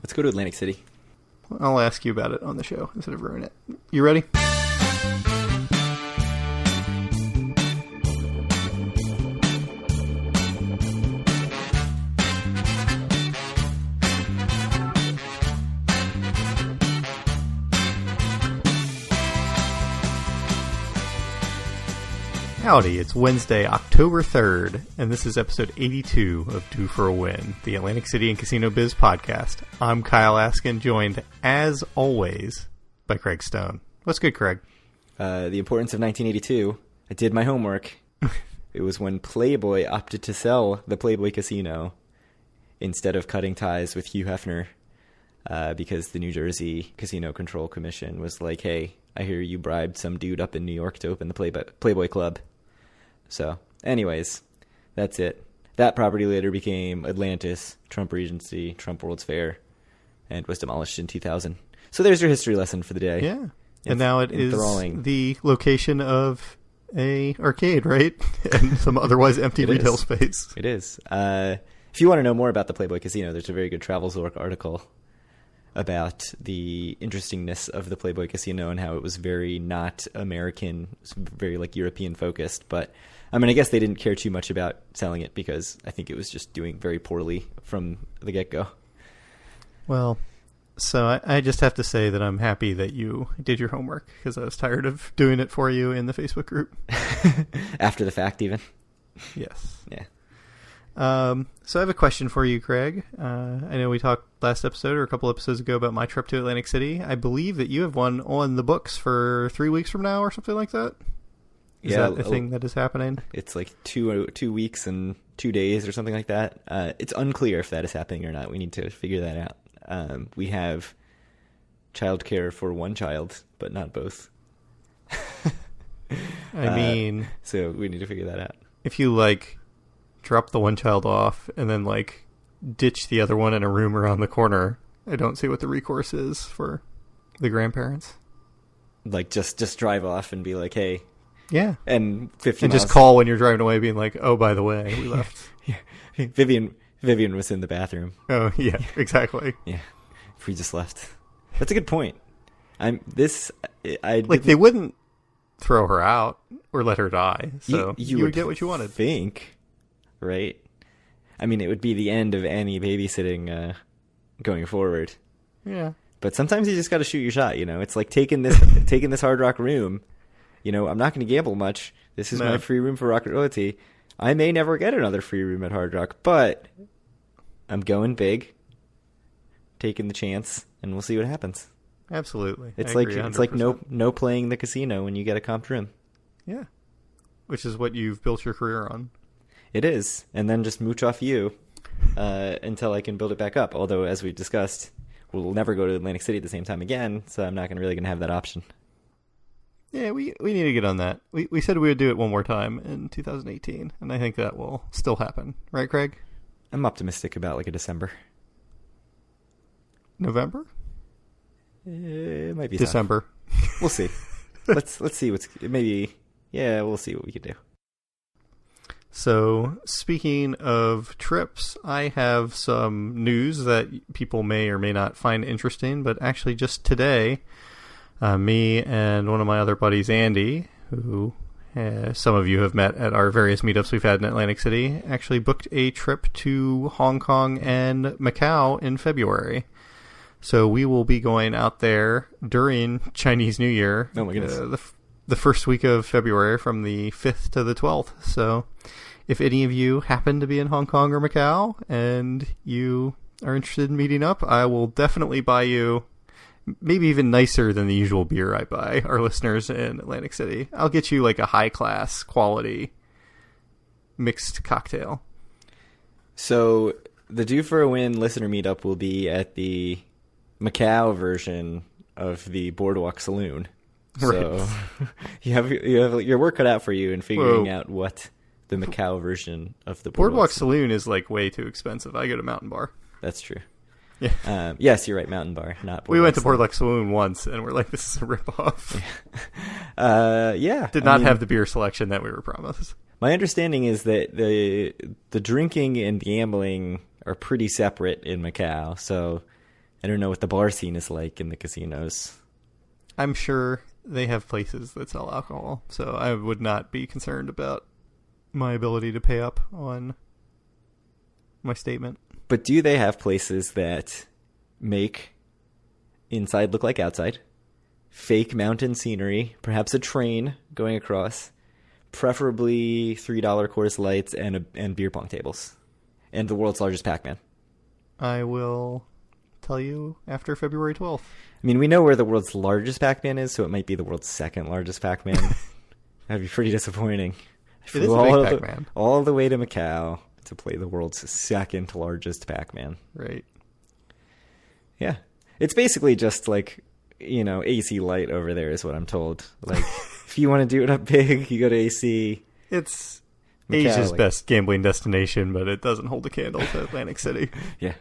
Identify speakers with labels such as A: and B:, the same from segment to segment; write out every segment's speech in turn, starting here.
A: Let's go to Atlantic City.
B: I'll ask you about it on the show instead of ruin it. You ready? Howdy, it's Wednesday, October 3rd, and this is episode 82 of Due for a Win, the Atlantic City and Casino Biz podcast. I'm Kyle Askin, joined, as always, by Craig Stone. What's good, Craig?
A: The importance of 1982. I did my homework. It was when Playboy opted to sell the Playboy Casino instead of cutting ties with Hugh Hefner, because the New Jersey Casino Control Commission was like, hey, I hear you bribed some dude up in New York to open the Playboy Club. So, anyways, that's it. That property later became Atlantis, Trump Regency, Trump World's Fair, and was demolished in 2000. So there's your history lesson for the day.
B: Yeah. And now it is the location of a arcade, right? And some otherwise empty retail space.
A: It is. If you want to know more about the Playboy Casino, there's a very good Travelzork article about the interestingness of the Playboy Casino and how it was very not American, very like European focused. But I mean, I guess they didn't care too much about selling it because I think it was just doing very poorly from the get-go.
B: Well, so I just have to say that I'm happy that you did your homework because I was tired of doing it for you in the Facebook group.
A: After the fact, even?
B: Yes.
A: Yeah.
B: So I have a question for you, Craig. I know we talked last episode or a couple episodes ago about my trip to Atlantic City. I believe that you have one on the books for 3 weeks from now or something like that. Is that a thing that is happening? It's
A: like 2 weeks and 2 days or something like that. It's unclear if that is happening or not. We need to figure that out. We have childcare for one child, but not both.
B: I mean...
A: So we need to figure that out.
B: If you, drop the one child off and then, ditch the other one in a room around the corner, I don't see what the recourse is for the grandparents.
A: Just drive off and be like, hey...
B: Yeah.
A: And 50
B: and
A: miles.
B: Just call when you're driving away being like, oh, by the way, we left.
A: Yeah. Vivian was in the bathroom.
B: Oh, yeah, exactly.
A: Yeah. We just left. That's a good point.
B: They wouldn't throw her out or let her die. So you would get what you wanted.
A: Think, right? I mean, it would be the end of any babysitting going forward.
B: Yeah.
A: But sometimes you just got to shoot your shot, It's like taking this Hard Rock room. I'm not going to gamble much. This is my free room for Rocket Royalty. I may never get another free room at Hard Rock, but I'm going big, taking the chance, and we'll see what happens.
B: Absolutely.
A: It's like no playing the casino when you get a comped room.
B: Yeah. Which is what you've built your career on.
A: It is. And then just mooch off you until I can build it back up. Although, as we discussed, we'll never go to Atlantic City at the same time again, so I'm not really going to have that option.
B: Yeah, we need to get on that. We said we would do it one more time in 2018, and I think that will still happen. Right, Craig?
A: I'm optimistic about a December.
B: November?
A: It might be
B: December.
A: Tough. We'll see. Let's see we'll see what we can do.
B: So, speaking of trips, I have some news that people may or may not find interesting, but actually just today... me and one of my other buddies, Andy, who some of you have met at our various meetups we've had in Atlantic City, actually booked a trip to Hong Kong and Macau in February. So we will be going out there during Chinese New Year.
A: Oh my goodness.
B: The first week of February from the 5th to the 12th. So if any of you happen to be in Hong Kong or Macau and you are interested in meeting up, I will definitely buy you... maybe even nicer than the usual beer I buy our listeners in Atlantic City. I'll get you a high-class quality mixed cocktail.
A: So the Due for a Win listener meetup will be at the Macau version of the Boardwalk Saloon. Right. So you have your work cut out for you in figuring out what the Macau version of the
B: Boardwalk Saloon is way too expensive. I go to Mountain Bar.
A: That's true.
B: Yeah.
A: Yes, you're right. Mountain Bar, not Boardwalk.
B: We went to Boardwalk Saloon once, and we're like, this is a ripoff.
A: Yeah.
B: Did not have the beer selection that we were promised.
A: My understanding is that the drinking and gambling are pretty separate in Macau. So I don't know what the bar scene is like in the casinos.
B: I'm sure they have places that sell alcohol, so I would not be concerned about my ability to pay up on my statement.
A: But do they have places that make inside look like outside? Fake mountain scenery, perhaps a train going across, preferably $3 Coors Lights and beer pong tables, and the world's largest Pac-Man.
B: I will tell you after February 12th.
A: I mean, we know where the world's largest Pac-Man is, so it might be the world's second largest Pac-Man. That'd be pretty disappointing.
B: It is a big Pac-Man.
A: All the way to Macau to play the world's second largest Pac-Man.
B: Right.
A: Yeah. It's basically just like, AC Light over there is what I'm told. Like, if you want to do it up big, you go to AC.
B: It's
A: Macau,
B: Asia's best gambling destination, but it doesn't hold a candle to Atlantic City.
A: Yeah.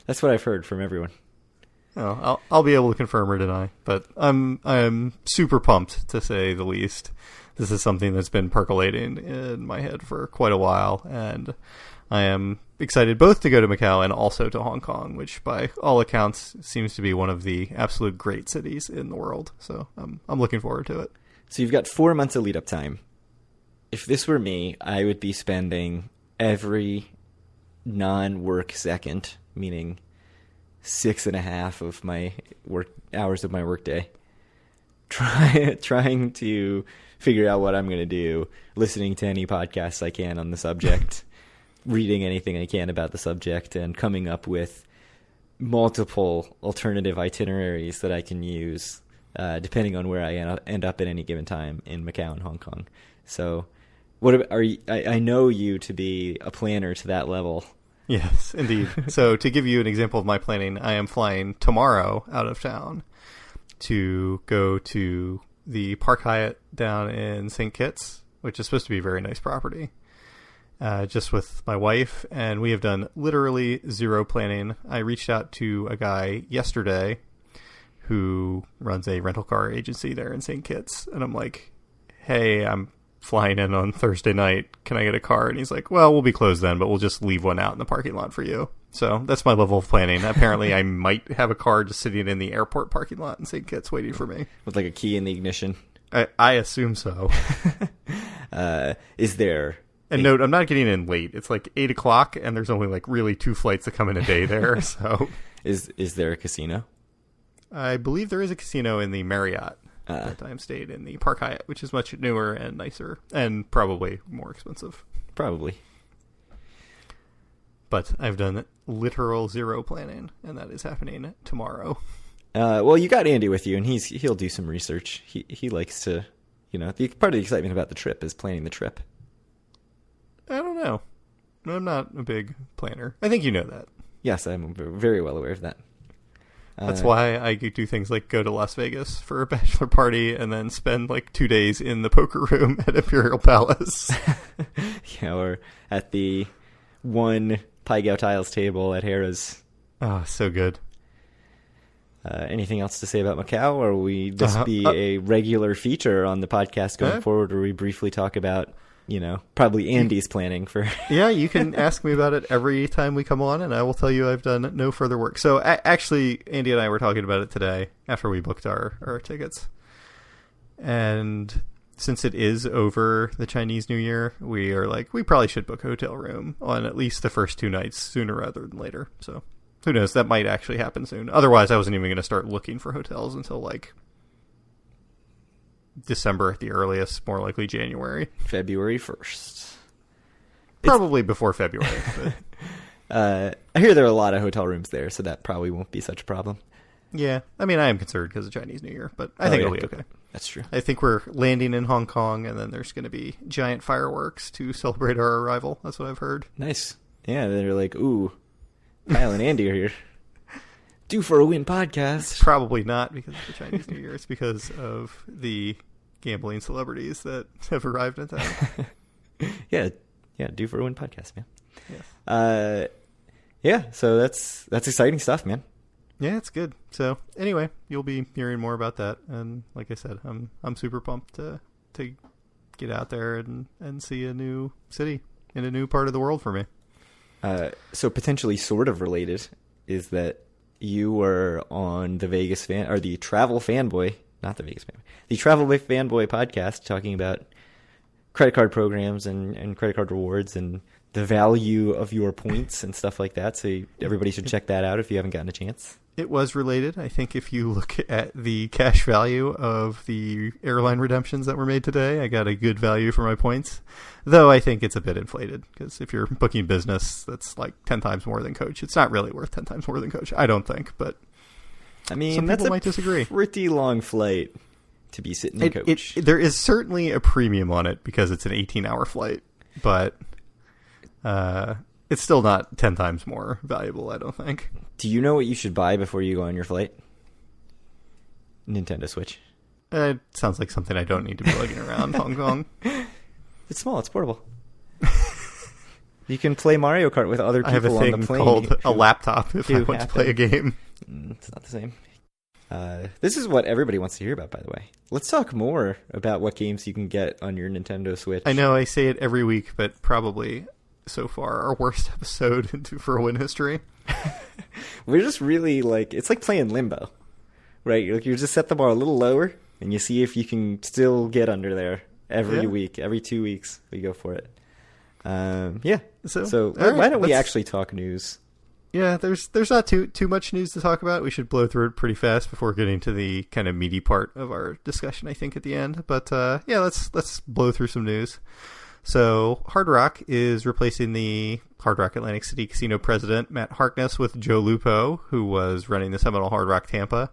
A: That's what I've heard from everyone.
B: Oh, I'll be able to confirm or deny, but I'm super pumped, to say the least. This is something that's been percolating in my head for quite a while, and I am excited both to go to Macau and also to Hong Kong, which by all accounts seems to be one of the absolute great cities in the world. So I'm looking forward to it.
A: So you've got 4 months of lead-up time. If this were me, I would be spending every non-work second, meaning 6.5 of my work hours of my workday, trying to figure out what I'm going to do, listening to any podcasts I can on the subject, reading anything I can about the subject, and coming up with multiple alternative itineraries that I can use depending on where I end up at any given time in Macau and Hong Kong. So, I know you to be a planner to that level.
B: Yes, indeed. So to give you an example of my planning, I am flying tomorrow out of town to go to the Park Hyatt down in St. Kitts, which is supposed to be a very nice property, just with my wife, and we have done literally zero planning. I reached out to a guy yesterday who runs a rental car agency there in St. Kitts, and I'm like, hey, I'm flying in on Thursday night. Can I get a car? And he's like, well, we'll be closed then, but we'll just leave one out in the parking lot for you. So that's my level of planning. Apparently, I might have a car just sitting in the airport parking lot in St. Kitts waiting for me.
A: With like a key in the ignition.
B: I assume so.
A: Is there...
B: And note, I'm not getting in late. It's like 8 o'clock, and there's only like really 2 flights that come in a day there. So,
A: Is there a casino?
B: I believe there is a casino in the Marriott. That time stayed in the Park Hyatt, which is much newer and nicer, and probably more expensive.
A: Probably.
B: But I've done literal zero planning, and that is happening tomorrow.
A: Well, you got Andy with you, and he'll do some research. He likes to, part of the excitement about the trip is planning the trip.
B: I don't know. I'm not a big planner. I think you know that.
A: Yes, I'm very well aware of that.
B: That's why I do things like go to Las Vegas for a bachelor party and then spend like 2 days in the poker room at Imperial Palace.
A: Yeah, or at the one Pai Gow Tiles table at Harrah's.
B: Oh, so good.
A: Anything else to say about Macau, or will this be a regular feature on the podcast going forward, where we briefly talk about, probably Andy's planning for...
B: Yeah, you can ask me about it every time we come on, and I will tell you I've done no further work. So actually, Andy and I were talking about it today after we booked our tickets. And since it is over the Chinese New Year, we are like, we probably should book a hotel room on at least the first 2 nights sooner rather than later. So who knows? That might actually happen soon. Otherwise, I wasn't even going to start looking for hotels until like December at the earliest, more likely January.
A: February 1st.
B: Probably before February.
A: But. I hear there are a lot of hotel rooms there, so that probably won't be such a problem.
B: Yeah. I mean, I am concerned because of Chinese New Year, but I think it'll be okay.
A: That's true.
B: I think we're landing in Hong Kong, and then there's going to be giant fireworks to celebrate our arrival. That's what I've heard.
A: Nice. Yeah, they're like, ooh, Kyle and Andy are here. Due for a Win podcast.
B: Probably not because of the Chinese New Year. It's because of the gambling celebrities that have arrived in town.
A: Yeah, Due for a Win podcast, man.
B: Yes.
A: Yeah, so that's exciting stuff, man.
B: Yeah, it's good. So anyway, you'll be hearing more about that. And like I said, I'm super pumped to get out there and see a new city in a new part of the world for me.
A: So potentially sort of related is that you were on the Vegas fan or the Travel Fanboy, not the Vegas Fanboy, the Travel Fanboy podcast, talking about credit card programs and credit card rewards and the value of your points and stuff like that. So everybody should check that out if you haven't gotten a chance.
B: It was related. I think if you look at the cash value of the airline redemptions that were made today, I got a good value for my points. Though I think it's a bit inflated because if you're booking business that's like 10 times more than Coach, it's not really worth 10 times more than Coach. I don't think, but
A: I mean,
B: some
A: that's
B: people might disagree.
A: Pretty long flight to be sitting in Coach.
B: There is certainly a premium on it because it's an 18-hour flight, but it's still not 10 times more valuable, I don't think.
A: Do you know what you should buy before you go on your flight? Nintendo Switch.
B: It sounds like something I don't need to be lugging around Hong Kong.
A: It's small. It's portable. You can play Mario Kart with other people on the plane.
B: I have a thing called a laptop if I want to play a game.
A: It's not the same. This is what everybody wants to hear about, by the way. Let's talk more about what games you can get on your Nintendo Switch.
B: I know I say it every week, but probably so far our worst episode for win history.
A: We're just really like, it's like playing Limbo, right? You just set the bar a little lower and you see if you can still get under there every week, every 2 weeks we go for it. So why don't we actually talk news?
B: Yeah, there's not too much news to talk about. We should blow through it pretty fast before getting to the kind of meaty part of our discussion, I think, at the end. But let's blow through some news. So Hard Rock is replacing the Hard Rock Atlantic City Casino president, Matt Harkness, with Joe Lupo, who was running the Seminole Hard Rock Tampa.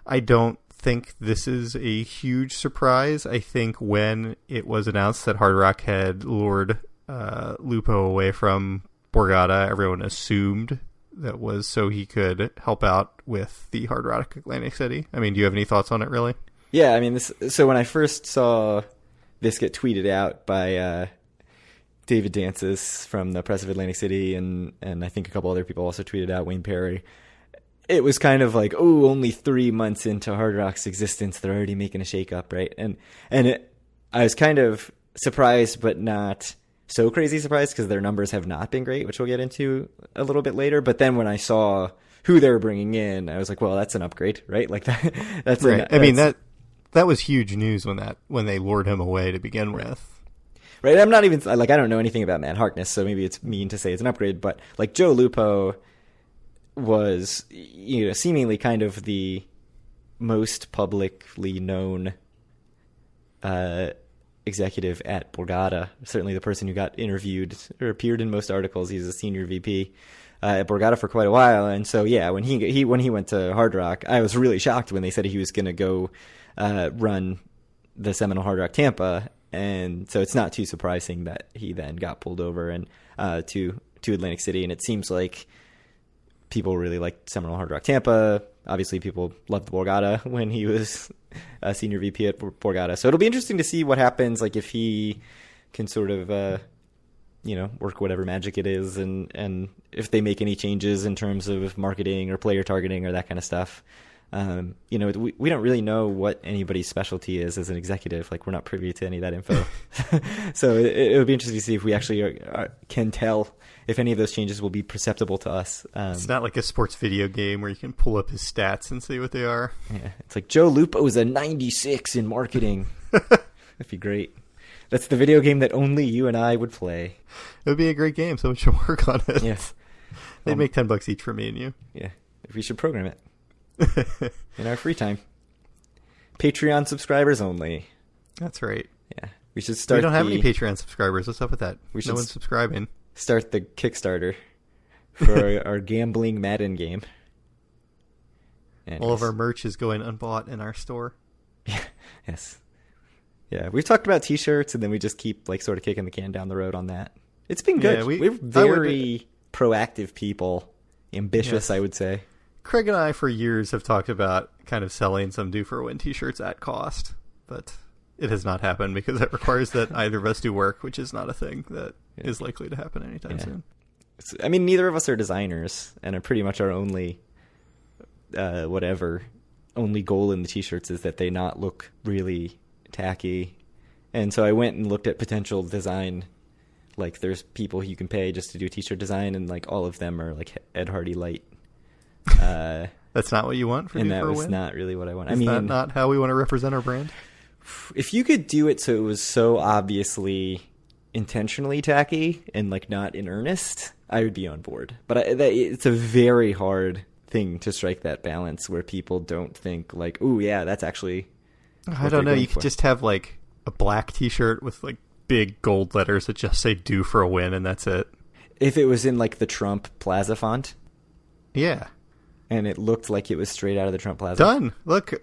B: I don't think this is a huge surprise. I think when it was announced that Hard Rock had lured Lupo away from Borgata, everyone assumed that was so he could help out with the Hard Rock Atlantic City. I mean, do you have any thoughts on it, really?
A: Yeah, I mean, so when I first saw this get tweeted out by David Dances from the Press of Atlantic City, and I think a couple other people also tweeted out, Wayne Perry, it was kind of like, oh, only 3 months into Hard Rock's existence, they're already making a shakeup, right? And I was kind of surprised, but not so crazy surprised because their numbers have not been great, which we'll get into a little bit later. But then when I saw who they were bringing in, I was like, well, that's an upgrade, right? Like that. That's
B: right. I mean, that was huge news when they lured him away to begin with.
A: Right. I'm not even like, I don't know anything about Matt Harkness, so maybe it's mean to say it's an upgrade. But like Joe Lupo was, seemingly kind of the most publicly known executive at Borgata, certainly the person who got interviewed or appeared in most articles. He's a senior VP at Borgata for quite a while, and so when he went to Hard Rock, I was really shocked when they said he was going to go run the Seminole Hard Rock Tampa, and so it's not too surprising that he then got pulled over and to Atlantic City, and it seems like people really liked Seminole Hard Rock Tampa. Obviously, people loved Borgata when he was a senior VP at Borgata. So it'll be interesting to see what happens, like if he can sort of, work whatever magic it is, and if they make any changes in terms of marketing or player targeting or that kind of stuff. We don't really know what anybody's specialty is as an executive. Like, we're not privy to any of that info. So it would be interesting to see if we actually can tell if any of those changes will be perceptible to us.
B: It's not like a sports video game where you can pull up his stats and see what they are.
A: Yeah, it's like Joe Lupo is a 96 in marketing. That'd be great. That's the video game that only you and I would play.
B: It would be a great game. Someone should work on it.
A: Yes.
B: They'd make $10 each for me and you.
A: Yeah. We should program it in our free time. Patreon subscribers only.
B: That's right.
A: Yeah. We should start.
B: We don't have any Patreon subscribers. What's up with that? No one's subscribing.
A: Start the Kickstarter for our gambling Madden game. Anyways.
B: All of our merch is going unbought in our store.
A: Yeah. Yes. Yeah, we've talked about T-shirts, and then we just keep sort of kicking the can down the road on that. It's been good. Yeah, we're very proactive people, ambitious, yes. I would say.
B: Craig and I, for years, have talked about kind of selling some Do for a Win T-shirts at cost, but it has not happened because it requires that either of us do work, which is not a thing that is likely to happen anytime soon.
A: I mean, neither of us are designers, and are pretty much our only only goal in the T-shirts is that they not look really tacky. And so I went and looked at potential design. Like, there's people you can pay just to do T-shirt design, and all of them are Ed Hardy light.
B: That's not what you want for
A: and
B: Due
A: that
B: for a
A: was
B: Win?
A: not really what I want.
B: Is that not how we want to represent our brand?
A: If you could do it so it was so obviously intentionally tacky and like not in earnest, I would be on board. But it's a very hard thing to strike that balance where people don't think like, "Ooh, yeah, that's actually."
B: I don't know. You could just have like a black T-shirt with like big gold letters that just say "Due for a Win" and that's it.
A: If it was in like the Trump Plaza font,
B: yeah,
A: and it looked like it was straight out of the Trump Plaza.
B: Done. Look,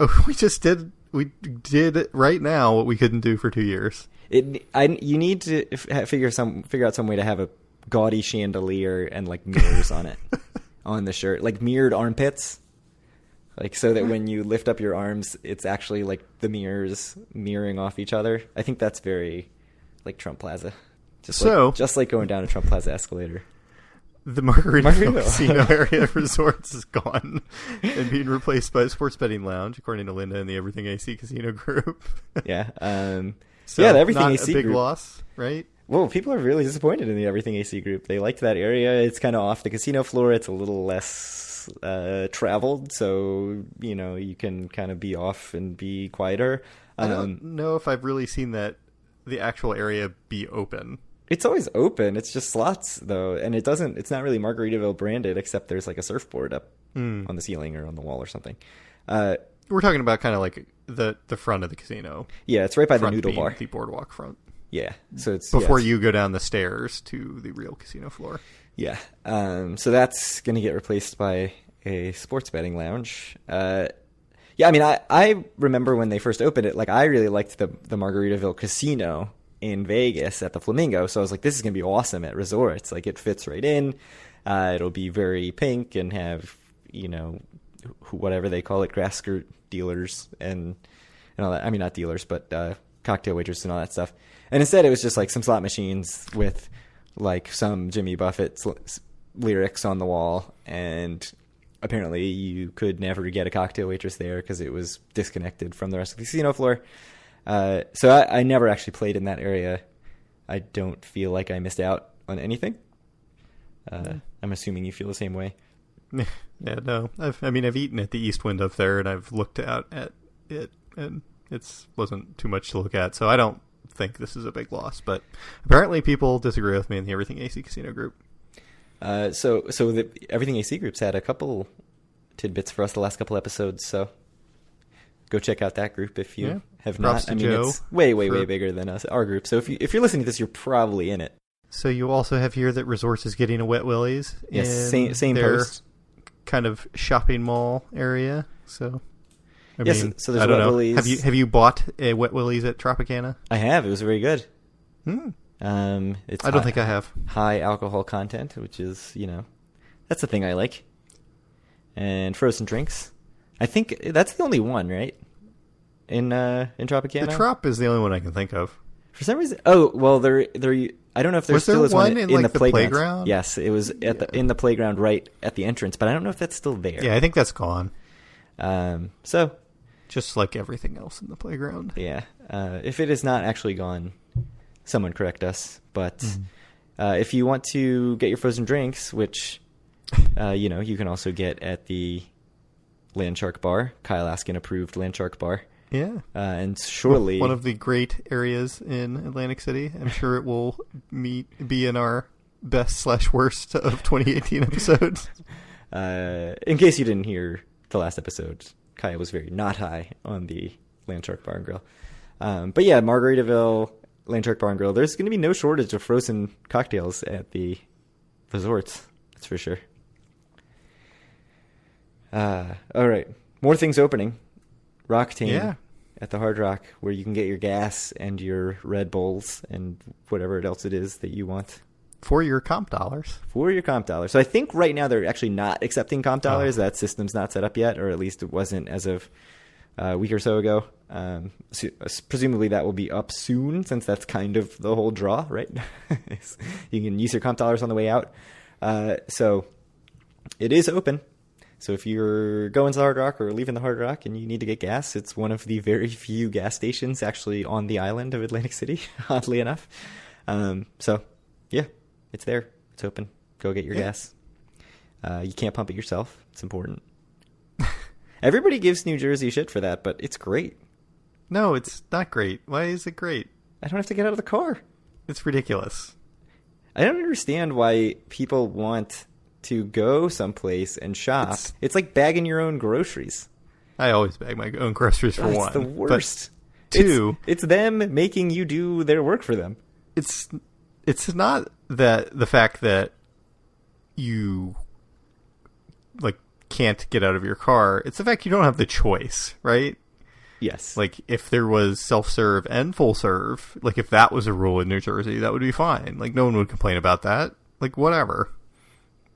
B: we did it right now what we couldn't do for 2 years.
A: You need to figure out some way to have a gaudy chandelier and like mirrors on it on the shirt, like mirrored armpits, like so that when you lift up your arms, it's actually like the mirrors mirroring off each other. I think that's very like Trump Plaza, just like going down a Trump Plaza escalator.
B: The Margaritaville Casino area of resorts is gone and being replaced by a sports betting lounge, according to Linda and the Everything AC Casino Group.
A: Yeah.
B: So
A: yeah, the Everything
B: not
A: AC
B: a big
A: group.
B: Loss, right?
A: Well, people are really disappointed in the Everything AC Group. They liked that area. It's kind of off the casino floor. It's a little less traveled, so you can kind of be off and be quieter.
B: I don't know if I've really seen the actual area be open.
A: It's always open. It's just slots though, and it's not really Margaritaville branded, except there's like a surfboard up on the ceiling or on the wall or something.
B: We're talking about kind of like the front of the casino.
A: Yeah, it's right by the
B: Front
A: noodle
B: being
A: bar.
B: the boardwalk front.
A: Yeah, so it's
B: before you go down the stairs to the real casino floor.
A: Yeah, so that's going to get replaced by a sports betting lounge. Yeah, I mean, I remember when they first opened it, like I really liked the Margaritaville Casino in Vegas at the Flamingo, so I was like, this is going to be awesome at resorts. Like it fits right in. It'll be very pink and have, whatever they call it, grass skirt dealers and all that. I mean, not dealers, but cocktail waiters and all that stuff. And instead, it was just like some slot machines with like some Jimmy Buffett lyrics on the wall. And apparently, you could never get a cocktail waitress there because it was disconnected from the rest of the casino floor. So I never actually played in that area. I don't feel like I missed out on anything. I'm assuming you feel the same way.
B: Yeah, no. I've eaten at the East Wind up there, and I've looked out at it, and it wasn't too much to look at. So I don't think this is a big loss. But apparently, people disagree with me in the Everything AC Casino Group.
A: So the Everything AC Group's had a couple tidbits for us the last couple episodes. So go check out that group if you have not. I mean, it's way bigger than our group. So if you're listening to this, you're probably in it.
B: So you also have here that Resorts is getting a Wet Willie's.
A: Yes, same post.
B: Kind of shopping mall area. So I mean,
A: so there's
B: I don't
A: Wet
B: know.
A: Willie's.
B: Have you bought a Wet Willie's at Tropicana?
A: I have. It was very good.
B: I don't think I have.
A: High alcohol content, which is that's the thing I like. And frozen drinks. I think that's the only one, right? In Tropicana.
B: The Trop is the only one I can think of.
A: For some reason, oh well, there. I don't know if there still is one in
B: like
A: the
B: playground.
A: Yes, it was in the playground right at the entrance, but I don't know if that's still there.
B: Yeah, I think that's gone.
A: So
B: just like everything else in the playground.
A: Yeah, if it is not actually gone, someone correct us. But if you want to get your frozen drinks, which you can also get at the Landshark Bar, Kyle Askin approved Landshark Bar.
B: Yeah.
A: And surely
B: one of the great areas in Atlantic City. I'm sure it will be in our best/worst of 2018 episodes.
A: In case you didn't hear the last episode, Kyle was very not high on the Landshark Bar and Grill. But yeah, Margaritaville, Landshark Bar and Grill, there's going to be no shortage of frozen cocktails at the resorts. That's for sure. All right. More things opening. Rocktain at the Hard Rock, where you can get your gas and your Red Bulls and whatever else it is that you want.
B: For your comp dollars.
A: So I think right now they're actually not accepting comp dollars. That system's not set up yet, or at least it wasn't as of a week or so ago. So presumably that will be up soon, since that's kind of the whole draw, right? You can use your comp dollars on the way out. So it is open. So if you're going to the Hard Rock or leaving the Hard Rock and you need to get gas, it's one of the very few gas stations actually on the island of Atlantic City, oddly enough. So, yeah, it's there. It's open. Go get your gas. You can't pump it yourself. It's important. Everybody gives New Jersey shit for that, but it's great.
B: No, it's not great. Why is it great?
A: I don't have to get out of the car.
B: It's ridiculous.
A: I don't understand why people want to go someplace and shop. It's like bagging your own groceries.
B: I always bag my own groceries for one.
A: It's the worst.
B: But two,
A: it's them making you do their work for them.
B: It's not that the fact that you like can't get out of your car. It's the fact you don't have the choice, right?
A: Yes.
B: Like, if there was self-serve and full-serve, like, if that was a rule in New Jersey, that would be fine. Like, no one would complain about that. Like, whatever.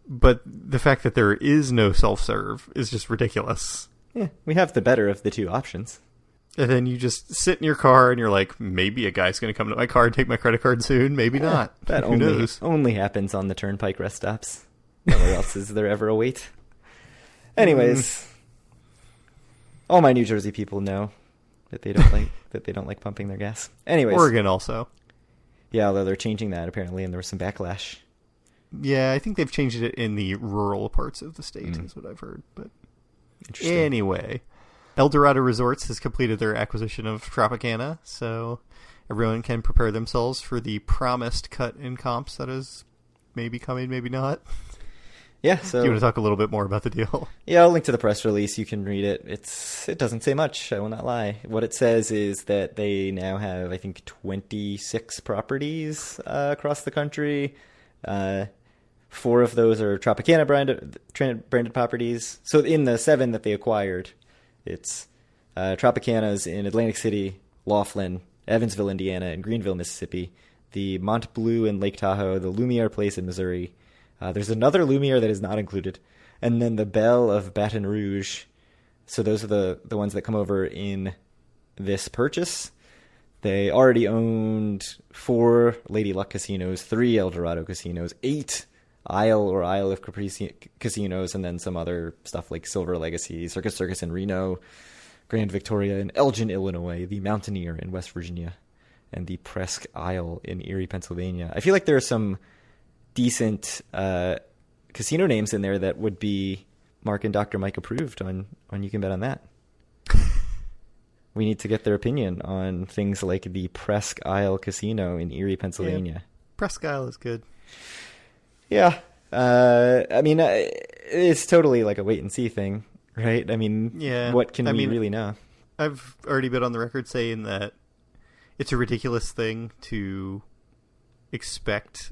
B: But the fact that there is no self-serve is just ridiculous.
A: Yeah, we have the better of the two options.
B: And then you just sit in your car and you're like, maybe a guy's going to come to my car and take my credit card soon. Maybe not.
A: That
B: Who knows?
A: only happens on the turnpike rest stops. Nowhere else is there ever a wait. Anyways... All my New Jersey people know that they don't like pumping their gas. Anyways,
B: Oregon also.
A: Yeah, although they're changing that apparently, and there was some backlash.
B: Yeah, I think they've changed it in the rural parts of the state, is what I've heard. But anyway, El Dorado Resorts has completed their acquisition of Tropicana, so everyone can prepare themselves for the promised cut in comps that is maybe coming, maybe not.
A: Yeah, so...
B: Do you want to talk a little bit more about the deal?
A: Yeah, I'll link to the press release. You can read it. It doesn't say much, I will not lie. What it says is that they now have, I think, 26 properties across the country. 4 of those are Tropicana branded properties. So in the 7 that they acquired, it's Tropicana's in Atlantic City, Laughlin, Evansville, Indiana, and Greenville, Mississippi. The Mont Bleu in Lake Tahoe, the Lumiere Place in Missouri. There's another Lumiere that is not included. And then the Belle of Baton Rouge. So those are the ones that come over in this purchase. They already owned 4 Lady Luck casinos, 3 El Dorado casinos, 8 Isle of Capri casinos, and then some other stuff like Silver Legacy, Circus in Reno, Grand Victoria in Elgin, Illinois, the Mountaineer in West Virginia, and the Presque Isle in Erie, Pennsylvania. I feel like there are some decent casino names in there that would be Mark and Dr. Mike approved on You Can Bet on That. We need to get their opinion on things like the Presque Isle Casino in Erie, Pennsylvania.
B: Yeah, Presque Isle is good.
A: Yeah. I mean, it's totally like a wait-and-see thing, right? I mean,
B: yeah.
A: What can we really know?
B: I've already been on the record saying that it's a ridiculous thing to expect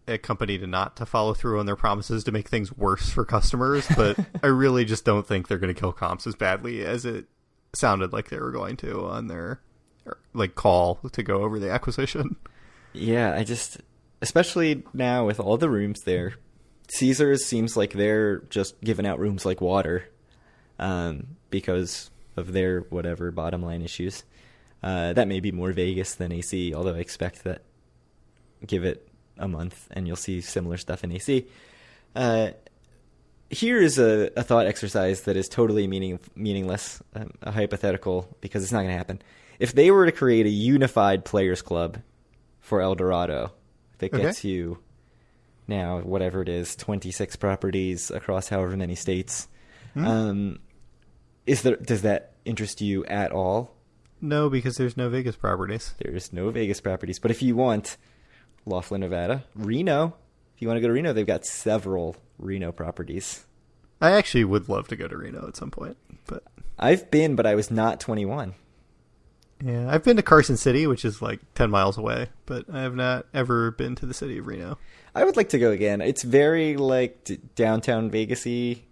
B: a company to follow through on their promises to make things worse for customers, but I really just don't think they're going to kill comps as badly as it sounded like they were going to on their call to go over the acquisition.
A: Yeah, especially now with all the rooms there, Caesars seems like they're just giving out rooms like water because of their whatever bottom line issues. That may be more Vegas than AC, although I expect that give it a month and you'll see similar stuff in AC. Here is a thought exercise that is totally meaningless, a hypothetical, because it's not going to happen. If they were to create a unified players club for El Dorado that gets you now, whatever it is, 26 properties across however many states, does that interest you at all?
B: No, because there's no Vegas properties.
A: There's no Vegas properties. But if you want Laughlin, Nevada, Reno, if you want to go to Reno, they've got several Reno properties.
B: I actually would love to go to Reno at some point, but
A: I've been, but I was not 21.
B: Yeah, I've been to Carson City, which is like 10 miles away, but I have not ever been to the city of Reno.
A: I would like to go again. It's very like downtown Vegas-y.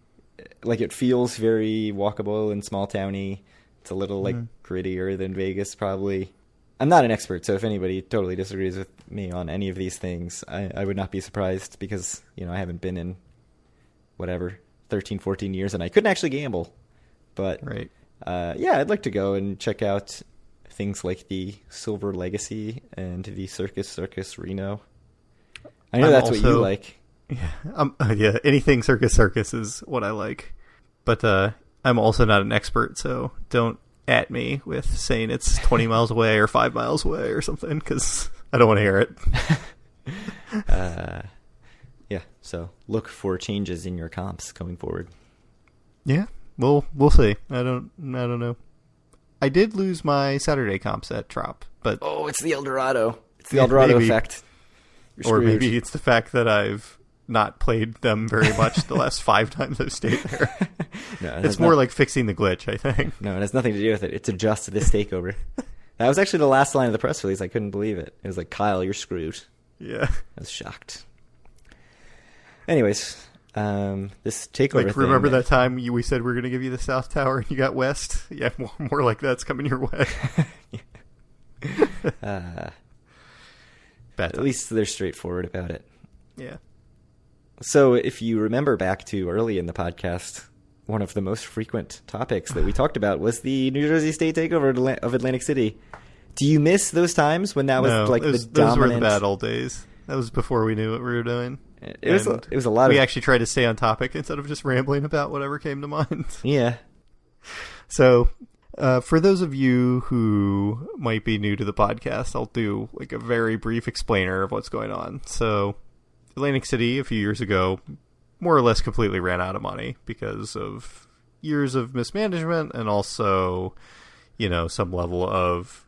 A: Like it feels very walkable and small towny. It's a little like grittier than Vegas, probably. I'm not an expert, so if anybody totally disagrees with me on any of these things, I would not be surprised because, I haven't been in, 13, 14 years, and I couldn't actually gamble. But,
B: right.
A: Yeah, I'd like to go and check out things like the Silver Legacy and the Circus Reno. I know that's what you like.
B: Yeah, anything Circus is what I like. But I'm also not an expert, so don't at me with saying it's 20 miles away or 5 miles away or something, because I don't want to hear it.
A: Yeah, so look for changes in your comps going forward.
B: Yeah, we'll see. I don't know. I did lose my Saturday comps at Trop, but
A: it's the El Dorado. It's the El Dorado effect.
B: Or maybe it's the fact that I've not played them very much the last 5 times I've stayed there. No, it's more like fixing the glitch, I think.
A: No, it has nothing to do with it. It's adjust to this takeover. That was actually the last line of the press release. I couldn't believe it. It was like, Kyle, you're screwed.
B: Yeah.
A: I was shocked. Anyways, this takeover
B: thing. Remember that time we said we were going to give you the South Tower and you got West? Yeah, more like that's coming your way.
A: At least they're straightforward about it.
B: Yeah.
A: So if you remember back to early in the podcast, one of the most frequent topics that we talked about was the New Jersey State takeover of Atlantic City. Do you miss those times when that was the dominant?
B: Those were the bad old days. That was before we knew what we were doing.
A: It was a lot.
B: We actually tried to stay on topic instead of just rambling about whatever came to mind.
A: Yeah.
B: So, for those of you who might be new to the podcast, I'll do like a very brief explainer of what's going on. So, Atlantic City a few years ago more or less completely ran out of money because of years of mismanagement and also, some level of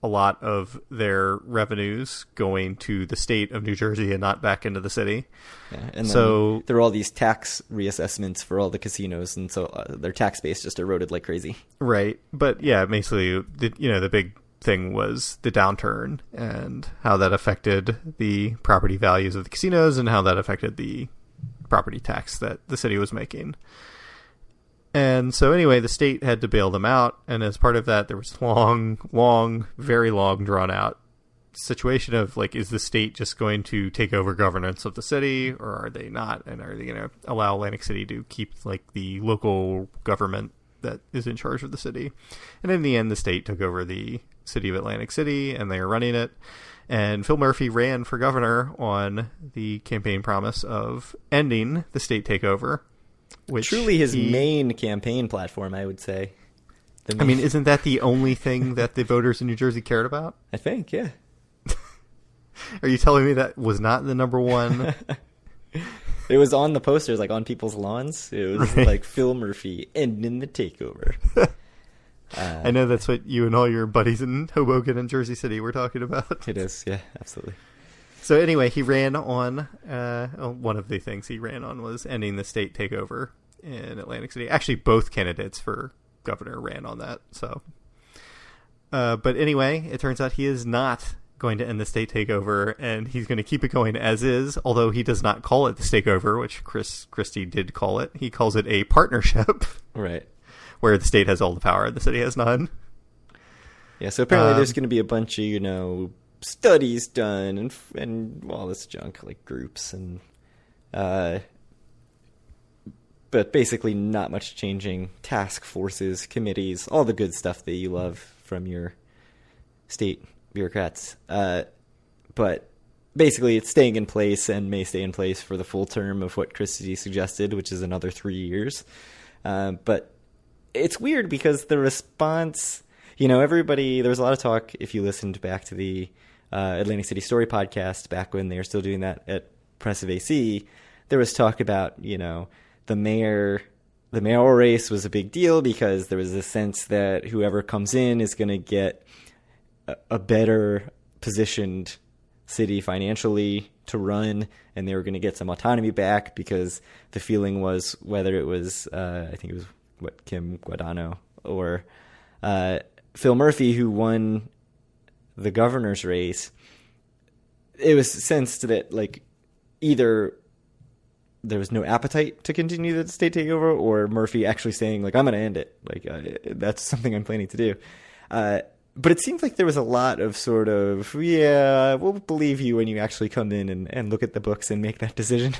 B: a lot of their revenues going to the state of New Jersey and not back into the city.
A: Yeah, and so there were all these tax reassessments for all the casinos, and so their tax base just eroded like crazy.
B: Right. But yeah, basically, the big thing was the downturn and how that affected the property values of the casinos and how that affected the property tax that the city was making. And so anyway, the state had to bail them out, and as part of that, there was very long, drawn-out situation of, like, is the state just going to take over governance of the city, or are they not? And are they going to allow Atlantic City to keep, like, the local government that is in charge of the city? And in the end, the state took over the city of Atlantic City, and they are running it. And Phil Murphy ran for governor on the campaign promise of ending the state takeover. Which
A: truly his main campaign platform, I would say.
B: Isn't that the only thing that the voters in New Jersey cared about?
A: I think, yeah.
B: Are you telling me that was not the number one?
A: It was on the posters, like on people's lawns. It was like Phil Murphy ending the takeover.
B: I know that's what you and all your buddies in Hoboken and Jersey City were talking about.
A: It is, yeah, absolutely.
B: So anyway, he ran on, one of the things he ran on was ending the state takeover in Atlantic City. Actually, both candidates for governor ran on that. So, but anyway, it turns out he is not going to end the state takeover, and he's going to keep it going as is, although he does not call it the takeover, which Chris Christie did call it. He calls it a partnership.
A: Right. Where
B: the state has all the power and the city has none.
A: Yeah, so apparently there's going to be a bunch of, studies done and all this junk, like groups and but basically not much changing. Task forces, committees, all the good stuff that you love from your state bureaucrats. But basically it's staying in place and may stay in place for the full term of what Christie suggested, which is another 3 years. But it's weird because the response, everybody, there was a lot of talk, if you listened back to the Atlantic City Story podcast back when they were still doing that at Press of AC, there was talk about, the mayoral race was a big deal because there was a sense that whoever comes in is going to get a better positioned city financially to run, and they were going to get some autonomy back because the feeling was, whether it was, I think it was Kim Guadagno or Phil Murphy who won the governor's race, it was sensed that either there was no appetite to continue the state takeover, or Murphy actually saying I'm going to end it. That's something I'm planning to do. But it seemed like there was a lot of sort of, yeah, we'll believe you when you actually come in and look at the books and make that decision.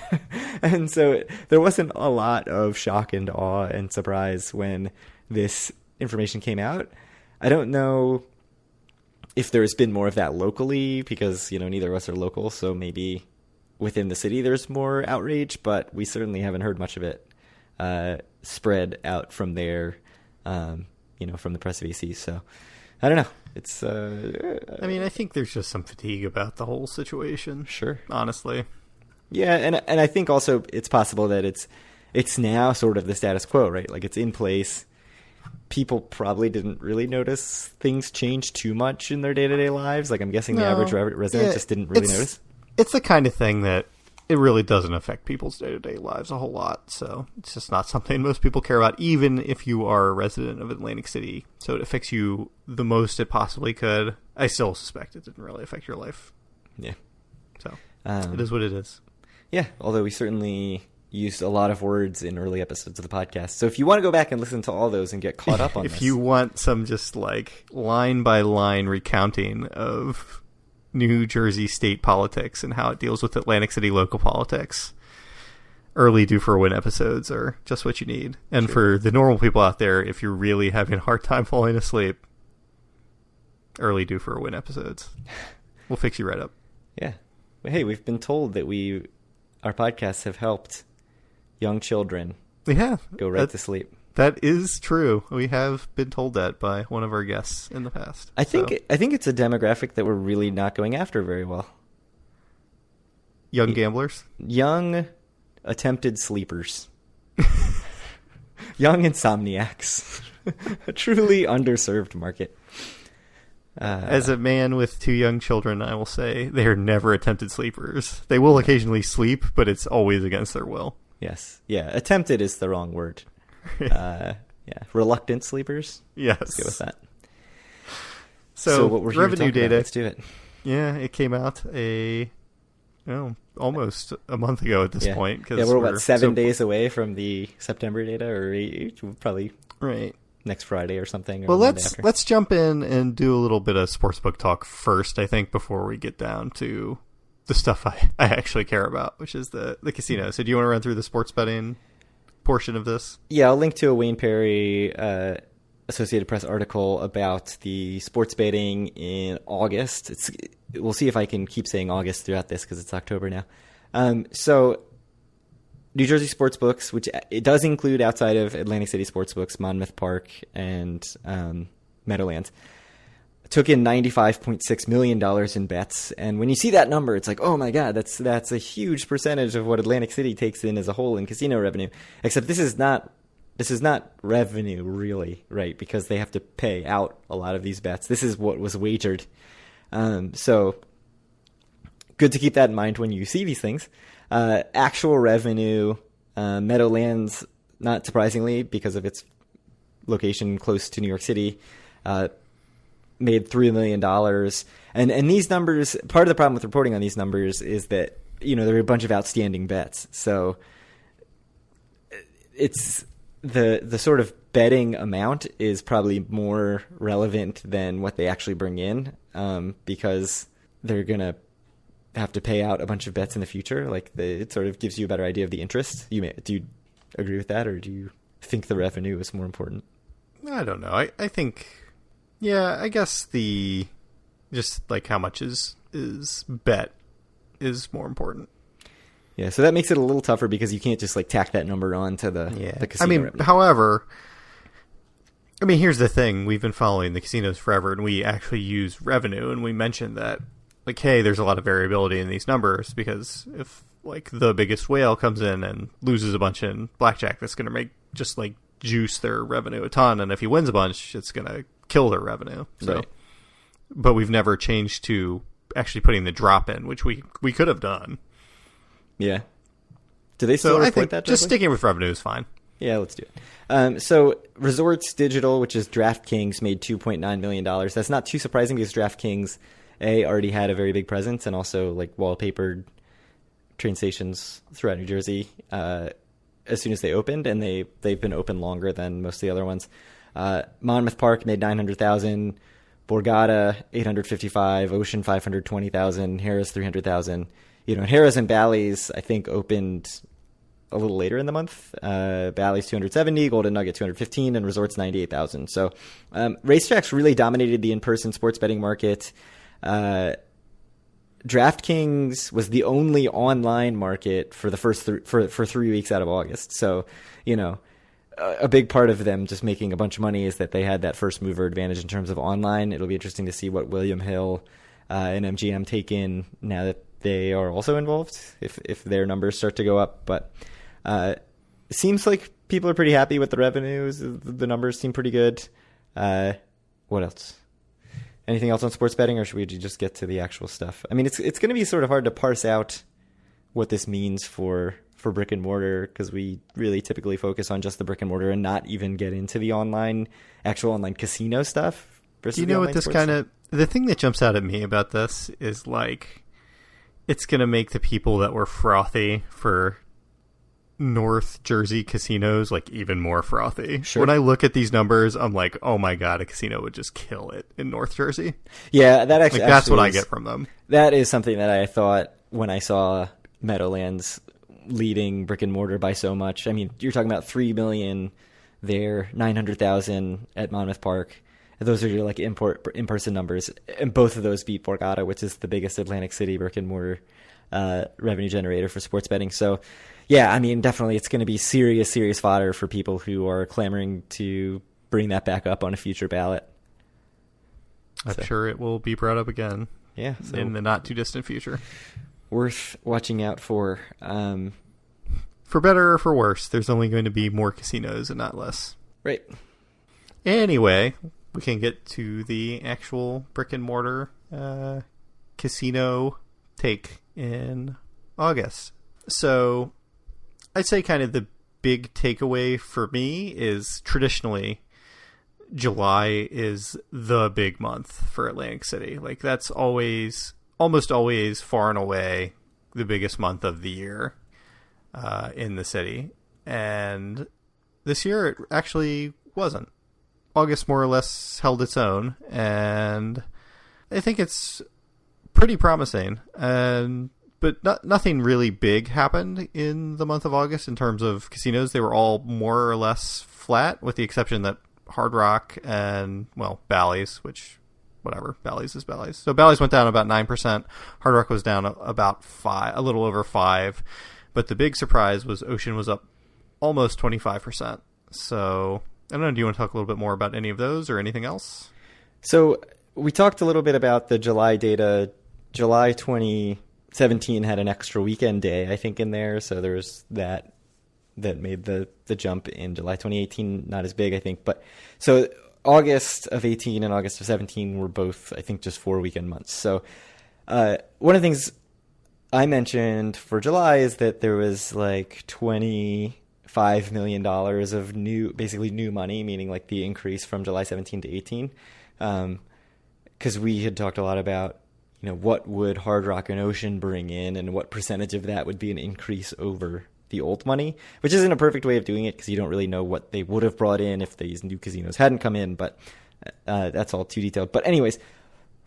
A: And so there wasn't a lot of shock and awe and surprise when this information came out. I don't know if there's been more of that locally because, neither of us are local, so maybe within the city there's more outrage, but we certainly haven't heard much of it spread out from there, from the Press of AC. So I don't know. It's
B: I think there's just some fatigue about the whole situation.
A: Sure.
B: Honestly.
A: Yeah, and I think also it's possible that it's now sort of the status quo, right? Like it's in place. People probably didn't really notice things change too much in their day-to-day lives. Like I'm guessing the average resident just didn't really notice.
B: It's the kind of thing that it really doesn't affect people's day-to-day lives a whole lot. So it's just not something most people care about, even if you are a resident of Atlantic City. So it affects you the most it possibly could. I still suspect it didn't really affect your life.
A: Yeah.
B: So it is what it is.
A: Yeah, although we certainly used a lot of words in early episodes of the podcast. So if you want to go back and listen to all those and get caught up on
B: if you want some just like line-by-line recounting of New Jersey state politics and how it deals with Atlantic City local politics, early Due for a Win episodes are just what you need. And for the normal people out there, if you're really having a hard time falling asleep, early Due for a Win episodes will fix you right up.
A: Yeah. Well, hey, we've been told that our podcasts have helped young children go right to sleep.
B: That is true. We have been told that by one of our guests in the past.
A: I think it's a demographic that we're really not going after very well.
B: Young gamblers?
A: Young attempted sleepers. Young insomniacs. A truly underserved market.
B: As a man with 2 young children, I will say they are never attempted sleepers. They will occasionally sleep, but it's always against their will.
A: Yes. Yeah. Attempted is the wrong word. Yeah. Reluctant sleepers.
B: Yes.
A: Let's go with that.
B: So
A: what we're here
B: revenue data.
A: Let's do it.
B: Yeah, it came out almost a month ago at this point.
A: Yeah, we're about 7 days away from the September data, or probably
B: right
A: next Friday or something.
B: Well, let's jump in and do a little bit of sportsbook talk first, I think, before we get down to the stuff I actually care about, which is the casino. So do you want to run through the sports betting portion of this?
A: Yeah, I'll link to a Wayne Perry Associated Press article about the sports betting in August. We'll see if I can keep saying August throughout this because it's October now. So New Jersey sportsbooks, which it does include outside of Atlantic City sportsbooks, Monmouth Park and Meadowlands, took in $95.6 million in bets. And when you see that number, it's like, oh my God, that's a huge percentage of what Atlantic City takes in as a whole in casino revenue. Except this is not revenue really, right? Because they have to pay out a lot of these bets. This is what was wagered. So good to keep that in mind when you see these things. Actual revenue, Meadowlands, not surprisingly, because of its location close to New York City, made $3 million. And these numbers, part of the problem with reporting on these numbers is that, there are a bunch of outstanding bets. So it's the sort of betting amount is probably more relevant than what they actually bring in, because they're going to have to pay out a bunch of bets in the future. It sort of gives you a better idea of the interest. Do you agree with that, or do you think the revenue is more important?
B: I don't know. I think... Yeah, I guess just how much is bet is more important.
A: Yeah, so that makes it a little tougher because you can't just tack that number on to the casino revenue.
B: However, here's the thing. We've been following the casinos forever, and we actually use revenue, and we mentioned that, hey, there's a lot of variability in these numbers because if, the biggest whale comes in and loses a bunch in blackjack, that's going to make juice their revenue a ton, and if he wins a bunch, it's going to kill their revenue. So, right. But we've never changed to actually putting the drop in, which we could have done.
A: Yeah. Do they still report that?
B: Just sticking with revenue is fine.
A: Yeah, let's do it. So Resorts Digital, which is DraftKings, made $2.9 million. That's not too surprising because DraftKings already had a very big presence and also wallpapered train stations throughout New Jersey as soon as they opened, and they've been open longer than most of the other ones. Monmouth Park made $900,000, Borgata $855,000, Ocean $520,000, Harrah's $300,000. Harrah's and Bally's I think opened a little later in the month. Bally's $270,000, Golden Nugget $215,000, and Resorts $98,000. So racetracks really dominated the in-person sports betting market. DraftKings was the only online market for the first for 3 weeks out of August. So a big part of them just making a bunch of money is that they had that first mover advantage in terms of online. It'll be interesting to see what William Hill and MGM take in now that they are also involved if their numbers start to go up. But it seems like people are pretty happy with the revenues. The numbers seem pretty good. What else? Anything else on sports betting, or should we just get to the actual stuff? I mean, it's going to be sort of hard to parse out what this means for brick and mortar, because we really typically focus on just the brick and mortar and not even get into the actual online casino stuff.
B: You know what this kind of, the thing that jumps out at me about this is like, it's going to make the people that were frothy for North Jersey casinos like even more frothy.
A: Sure.
B: When I look at these numbers, I'm like, oh my God, a casino would just kill it in North Jersey.
A: Yeah, that actually,
B: like, that's what I get from them.
A: That is something that I thought when I saw Meadowlands leading brick and mortar by so much. I mean, you're talking about 3 million there, 900,000 at Monmouth Park. Those are your like in-person numbers, and both of those beat Borgata, which is the biggest Atlantic City brick and mortar revenue generator for sports betting. So, yeah, I mean, definitely it's going to be serious fodder for people who are clamoring to bring that back up on a future ballot.
B: I'm sure it will be brought up again.
A: Yeah,
B: so in the not too distant future.
A: Worth watching out for.
B: For better or for worse, there's only going to be more casinos and not less.
A: Right.
B: Anyway, we can get to the actual brick and mortar casino take in August. So I'd say kind of the big takeaway for me is traditionally July is the big month for Atlantic City. Like that's almost always far and away the biggest month of the year in the city. And this year it actually wasn't. August more or less held its own, and I think it's pretty promising. But nothing really big happened in the month of August in terms of casinos. They were all more or less flat, with the exception that Hard Rock and, well, Bally's, which, whatever, Bally's is Bally's. So Bally's went down about 9%. Hard Rock was down about 5, a little over 5. But the big surprise was Ocean was up almost 25%. So I don't know, do you want to talk a little bit more about any of those or anything else?
A: So we talked a little bit about the July data. July 2017 had an extra weekend day, I think, in there. So there was that made the jump in July 2018 not as big, I think. But so August of 18 and August of 17 were both, I think, just 4 weekend months. So one of the things I mentioned for July is that there was like $25 million of new money, meaning like the increase from July 17 to 18. Because we had talked a lot about, what would Hard Rock and Ocean bring in and what percentage of that would be an increase over the old money, which isn't a perfect way of doing it because you don't really know what they would have brought in if these new casinos hadn't come in, but that's all too detailed. But anyways,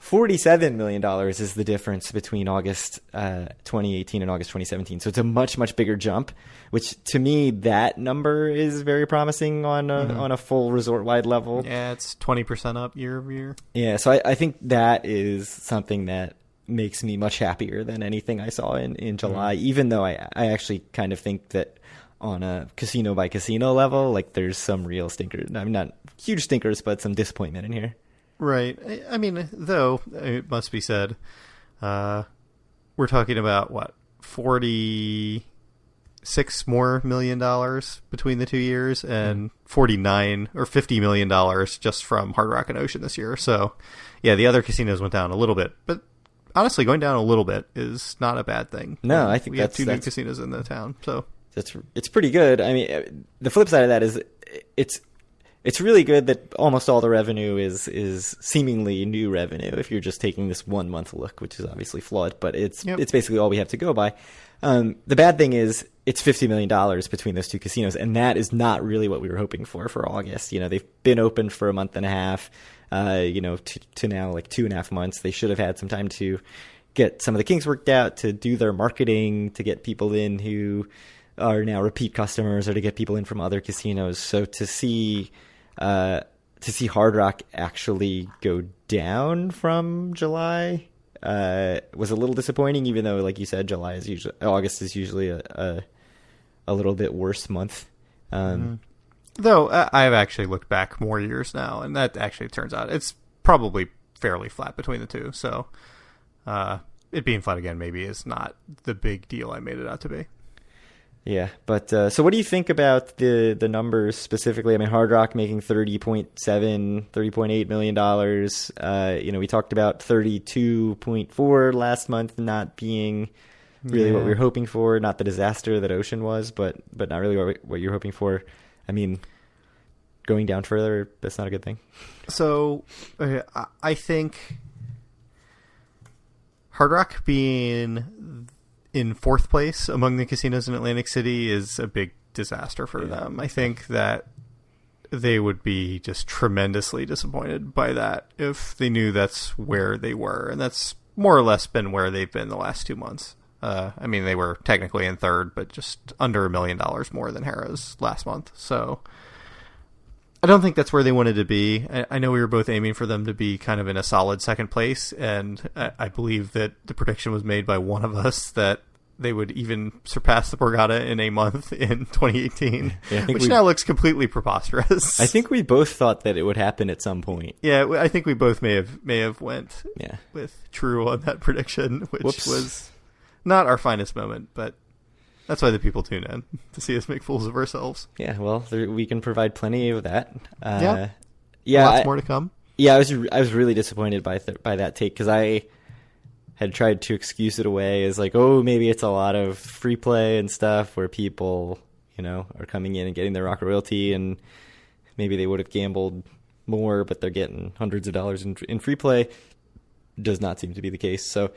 A: $47 million is the difference between August 2018 and August 2017. So it's a much, much bigger jump, which to me, that number is very promising on a full resort-wide level.
B: Yeah, it's 20% up year over year.
A: Yeah, so I think that is something that makes me much happier than anything I saw in July, even though I actually kind of think that on a casino-by-casino level, like there's some real stinkers. I mean, not huge stinkers, but some disappointment in here.
B: Right. I mean, though, it must be said, we're talking about, what, $46 more million between the 2 years and $49 or $50 million just from Hard Rock and Ocean this year. So, yeah, the other casinos went down a little bit. But honestly, going down a little bit is not a bad thing.
A: No, I think
B: we have two new casinos in the town. So
A: it's pretty good. I mean, the flip side of that is it's really good that almost all the revenue is seemingly new revenue if you're just taking this 1 month look, which is obviously flawed, but it's basically all we have to go by. The bad thing is it's $50 million between those two casinos, and that is not really what we were hoping for August. They've been open for a month and a half, to now like 2.5 months. They should have had some time to get some of the kinks worked out, to do their marketing, to get people in who are now repeat customers, or to get people in from other casinos. So to see Hard Rock actually go down from July was a little disappointing, even though, like you said, August is usually a little bit worse month.
B: Though I've actually looked back more years now, and that actually turns out it's probably fairly flat between the two. So it being flat again maybe is not the big deal I made it out to be.
A: Yeah, but so what do you think about the numbers specifically? I mean, Hard Rock making $30.8 million. We talked about 32.4 last month not being really what we were hoping for. Not the disaster that Ocean was, but not really what you're hoping for. I mean, going down further, that's not a good thing.
B: So I think Hard Rock being in fourth place among the casinos in Atlantic City is a big disaster for them. I think that they would be just tremendously disappointed by that if they knew that's where they were. And that's more or less been where they've been the last 2 months. I mean, they were technically in third, but just under $1 million more than Harrah's last month. So I don't think that's where they wanted to be. I know we were both aiming for them to be kind of in a solid second place, and I believe that the prediction was made by one of us that they would even surpass the Borgata in a month in 2018, which now looks completely preposterous.
A: I think we both thought that it would happen at some point.
B: Yeah, I think we both may have went with true on that prediction, which was not our finest moment, but that's why the people tune in, to see us make fools of ourselves.
A: Yeah, well, we can provide plenty of that.
B: Lots more to come.
A: Yeah, I was really disappointed by that take, because I had tried to excuse it away as like, oh, maybe it's a lot of free play and stuff where people, are coming in and getting their rock royalty, and maybe they would have gambled more, but they're getting hundreds of dollars in free play. Does not seem to be the case. So,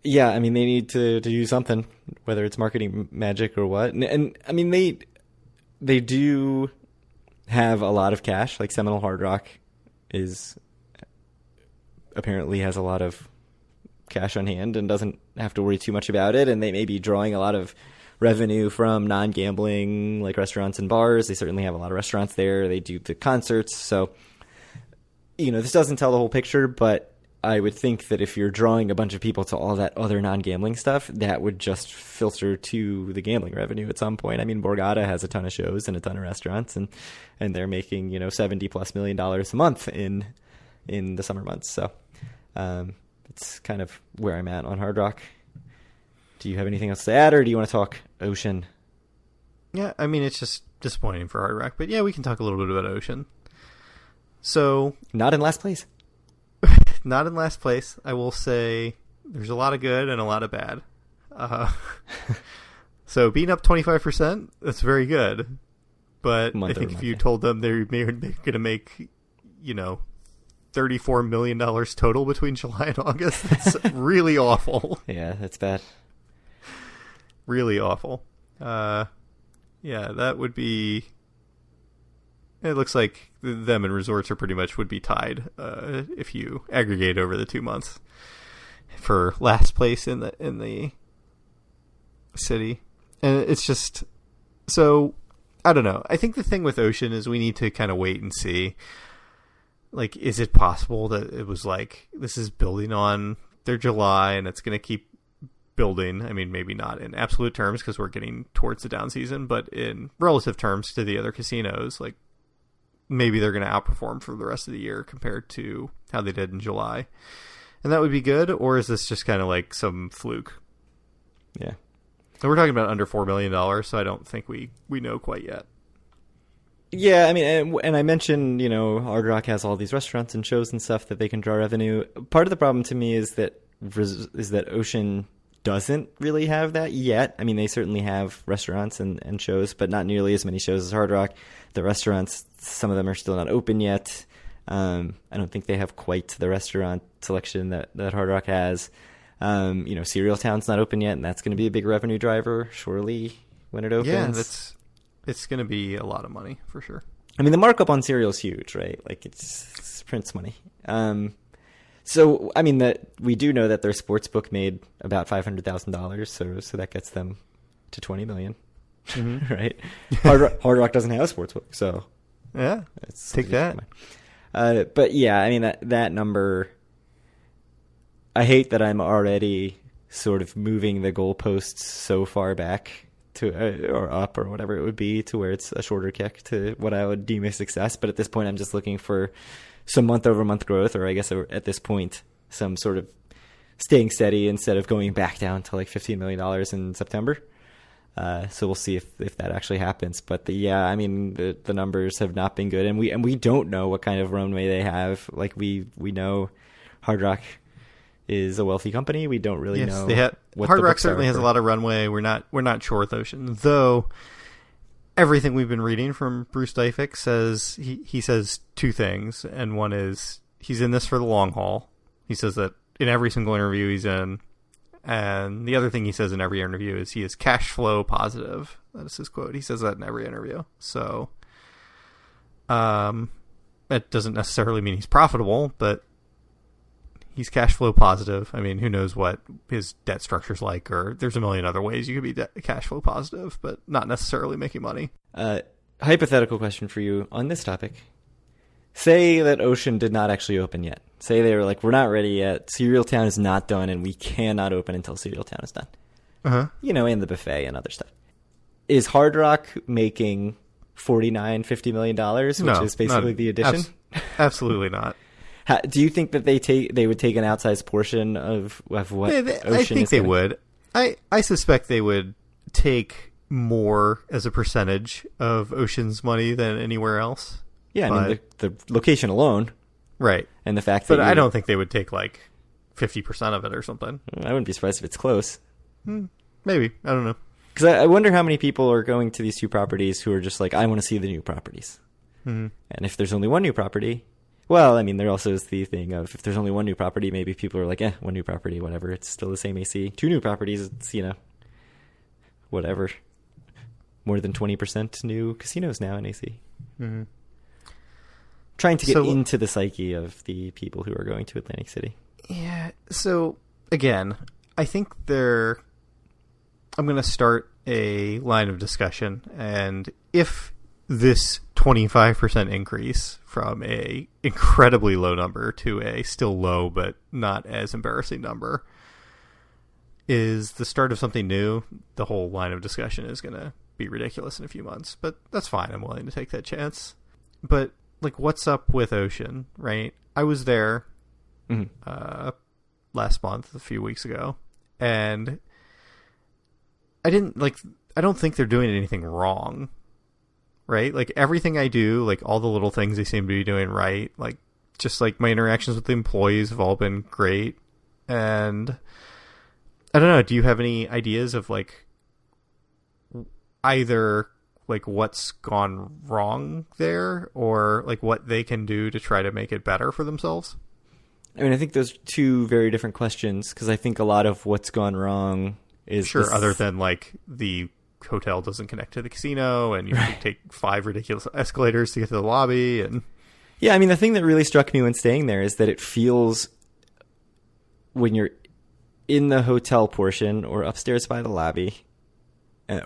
A: yeah, I mean, they need to do something, whether it's marketing magic or what. And I mean, they do have a lot of cash. Like Seminole Hard Rock apparently has a lot of cash on hand and doesn't have to worry too much about it. And they may be drawing a lot of revenue from non-gambling, like restaurants and bars. They certainly have a lot of restaurants there. They do the concerts. So, this doesn't tell the whole picture, but I would think that if you're drawing a bunch of people to all that other non-gambling stuff, that would just filter to the gambling revenue at some point. I mean, Borgata has a ton of shows and a ton of restaurants, and they're making, $70+ million a month in the summer months. So it's kind of where I'm at on Hard Rock. Do you have anything else to add, or do you want to talk Ocean?
B: Yeah, I mean, it's just disappointing for Hard Rock, but yeah, we can talk a little bit about Ocean. So,
A: not in last place.
B: Not in last place. I will say there's a lot of good and a lot of bad. So being up 25%, that's very good. But I think if you told them they're going to make, $34 million total between July and August, that's really awful.
A: Yeah, that's bad.
B: Really awful. Yeah, that would be... It looks like them and resorts are pretty much would be tied if you aggregate over the 2 months for last place in the city. And it's just, so I don't know. I think the thing with Ocean is we need to kind of wait and see. Like, is it possible that it was like, this is building on their July and it's going to keep building? I mean, maybe not in absolute terms because we're getting towards the down season, but in relative terms to the other casinos, like, maybe they're going to outperform for the rest of the year compared to how they did in July. And that would be good, or is this just kind of like some fluke?
A: Yeah.
B: And we're talking about under $4 million, so I don't think we know quite yet.
A: Yeah, I mean, and I mentioned, Hard Rock has all these restaurants and shows and stuff that they can draw revenue. Part of the problem to me is that Ocean doesn't really have that yet. I mean, they certainly have restaurants and shows, but not nearly as many shows as Hard Rock. The restaurants, some of them are still not open yet. I don't think they have quite the restaurant selection that Hard Rock has. Cereal Town's not open yet, and that's going to be a big revenue driver, surely, when it opens.
B: Yeah, it's going to be a lot of money, for sure.
A: I mean, the markup on cereal is huge, right? Like, it's Prince money. So, I mean, we do know that their sports book made about $500,000, so that gets them to $20 million, right? Hard Rock doesn't have a sports book, so
B: yeah, take that.
A: But yeah, I mean that number. I hate that I'm already sort of moving the goalposts so far back to or up or whatever it would be to where it's a shorter kick to what I would deem a success. But at this point, I'm just looking for some month-over-month growth, or I guess at this point, some sort of staying steady instead of going back down to like $15 million in September. So we'll see if that actually happens. But I mean, the numbers have not been good, and we don't know what kind of runway they have. Like we know Hard Rock is a wealthy company. We don't really know. What
B: Hard Rock certainly has a lot of runway. We're not sure with Ocean, though. Everything we've been reading from Bruce Dyfek says he says two things, and one is he's in this for the long haul. He says that in every single interview he's in, and the other thing he says in every interview is he is cash flow positive. That is his quote. He says that in every interview. So, that doesn't necessarily mean he's profitable, but he's cash flow positive. I mean, who knows what his debt structure's like, or there's a million other ways you could be cash flow positive, but not necessarily making money.
A: Hypothetical question for you on this topic. Say that Ocean did not actually open yet. Say they were like, we're not ready yet. Cereal Town is not done, and we cannot open until Cereal Town is done.
B: Uh-huh.
A: And the buffet and other stuff. Is Hard Rock making $49-50 million, which is basically the addition?
B: Absolutely not.
A: Do you think that they would take an outsized portion of what Ocean is?
B: I think they would. I suspect they would take more as a percentage of Ocean's money than anywhere else.
A: Yeah, I mean, the location alone.
B: Right.
A: And the fact that...
B: But I don't think they would take, 50% of it or something.
A: I wouldn't be surprised if it's close.
B: Maybe. I don't know.
A: Because I wonder how many people are going to these two properties who are just like, I want to see the new properties.
B: Mm-hmm.
A: And if there's only one new property... Well, I mean, there also is the thing of if there's only one new property, maybe people are like, one new property, whatever. It's still the same AC. Two new properties, it's, whatever. More than 20% new casinos now in AC.
B: Mm-hmm.
A: Trying to get into the psyche of the people who are going to Atlantic City.
B: Yeah. So, again, I think I'm going to start a line of discussion, and if this 25% increase from a incredibly low number to a still low but not as embarrassing number is the start of something new, the whole line of discussion is going to be ridiculous in a few months. But that's fine. I'm willing to take that chance. But what's up with Ocean, right? I was there last month, a few weeks ago, and I don't think they're doing anything wrong. Right? Everything I do, all the little things they seem to be doing right, just my interactions with the employees have all been great. And I don't know, do you have any ideas of either what's gone wrong there or what they can do to try to make it better for themselves?
A: I mean, I think those are two very different questions, because I think a lot of what's gone wrong is
B: other than the hotel doesn't connect to the casino, and you have to take 5 ridiculous escalators to get to the lobby. And
A: yeah, I mean, the thing that really struck me when staying there is that it feels, when you're in the hotel portion or upstairs by the lobby,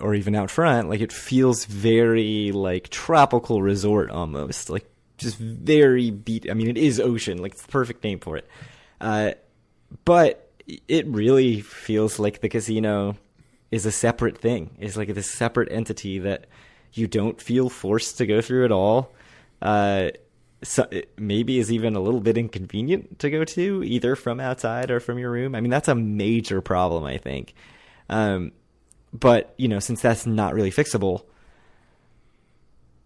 A: or even out front, it feels very tropical resort almost, just very beat. I mean, it is Ocean, it's the perfect name for it. But it really feels like the casino is a separate thing. It's this separate entity that you don't feel forced to go through at all. So it maybe is even a little bit inconvenient to go to, either from outside or from your room. I mean, that's a major problem, I think. But, since that's not really fixable,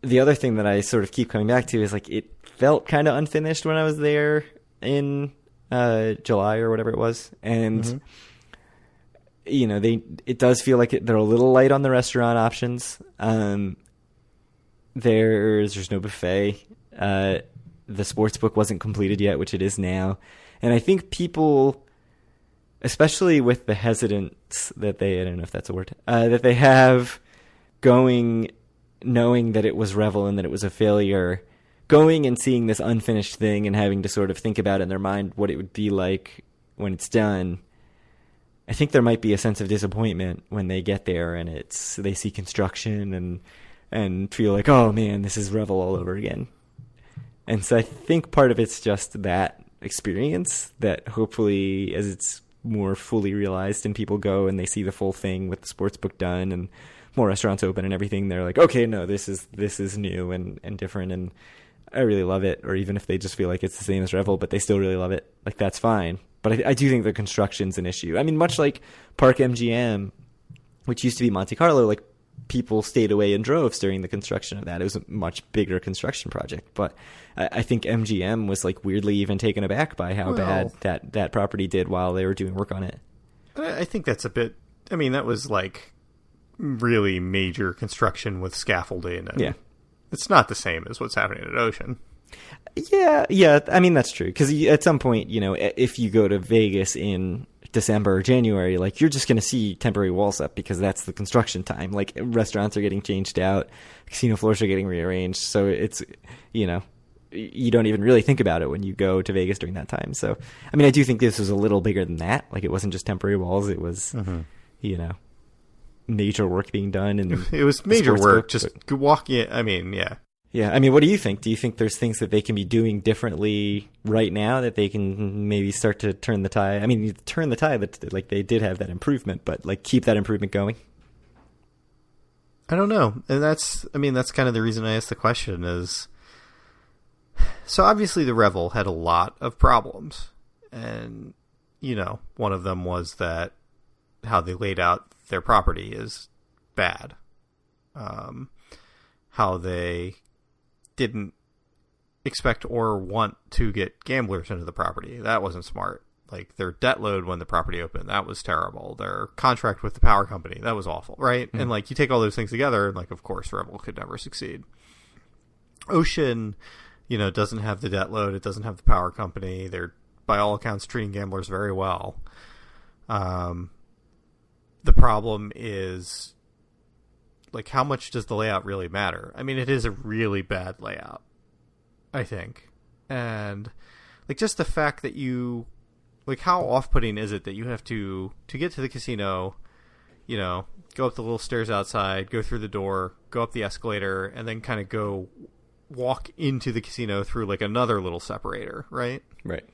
A: the other thing that I sort of keep coming back to is it felt kind of unfinished when I was there in July or whatever it was. And... it does feel like they're a little light on the restaurant options. There's no buffet. The sports book wasn't completed yet, which it is now. And I think people, especially with the hesitance that I don't know if that's a word, that they have going, knowing that it was Revel and that it was a failure, going and seeing this unfinished thing and having to sort of think about in their mind what it would be like when it's done. I think there might be a sense of disappointment when they get there and they see construction and feel like, oh man, this is Revel all over again. And so I think part of it's just that experience that hopefully, as it's more fully realized and people go and they see the full thing with the sports book done and more restaurants open and everything, they're like, okay, no, this is new and different. And I really love it, or even if they just feel like it's the same as Revel, but they still really love it, like that's fine. But I do think the construction's an issue. I mean, much like Park MGM, which used to be Monte Carlo, like people stayed away in droves during the construction of that. It was a much bigger construction project, but I think MGM was like weirdly even taken aback by how bad that property did while they were doing work on it.
B: I think that's a bit. I mean, that was like really major construction with scaffolding. And
A: yeah,
B: it's not the same as what's happening at Ocean.
A: Yeah. I mean, that's true. Because at some point, if you go to Vegas in December or January, like you're just going to see temporary walls up because that's the construction time. Like restaurants are getting changed out, casino floors are getting rearranged. So it's, you don't even really think about it when you go to Vegas during that time. So, I mean, I do think this was a little bigger than that. Like it wasn't just temporary walls. It was, major work being done. And
B: it was major work. Just walking. I mean, yeah.
A: Yeah, I mean, what do you think? Do you think there's things that they can be doing differently right now that they can maybe start to turn the tide? I mean, turn the tide, like they did have that improvement, but like keep that improvement going?
B: I don't know. And that's kind of the reason I asked the question is, so obviously the Revel had a lot of problems. And, one of them was that how they laid out their property is bad. How they didn't expect or want to get gamblers into the property. That wasn't smart. Like their debt load when the property opened, that was terrible. Their contract with the power company, that was awful, right? Mm-hmm. And like you take all those things together and like of course Revel could never succeed. Ocean, doesn't have the debt load, it doesn't have the power company. They're by all accounts treating gamblers very well. The problem is like, how much does the layout really matter? I mean, it is a really bad layout, I think. And, like, just the fact that like, how off-putting is it that you have to get to the casino, go up the little stairs outside, go through the door, go up the escalator, and then kind of walk into the casino through, like, another little separator, right?
A: Right.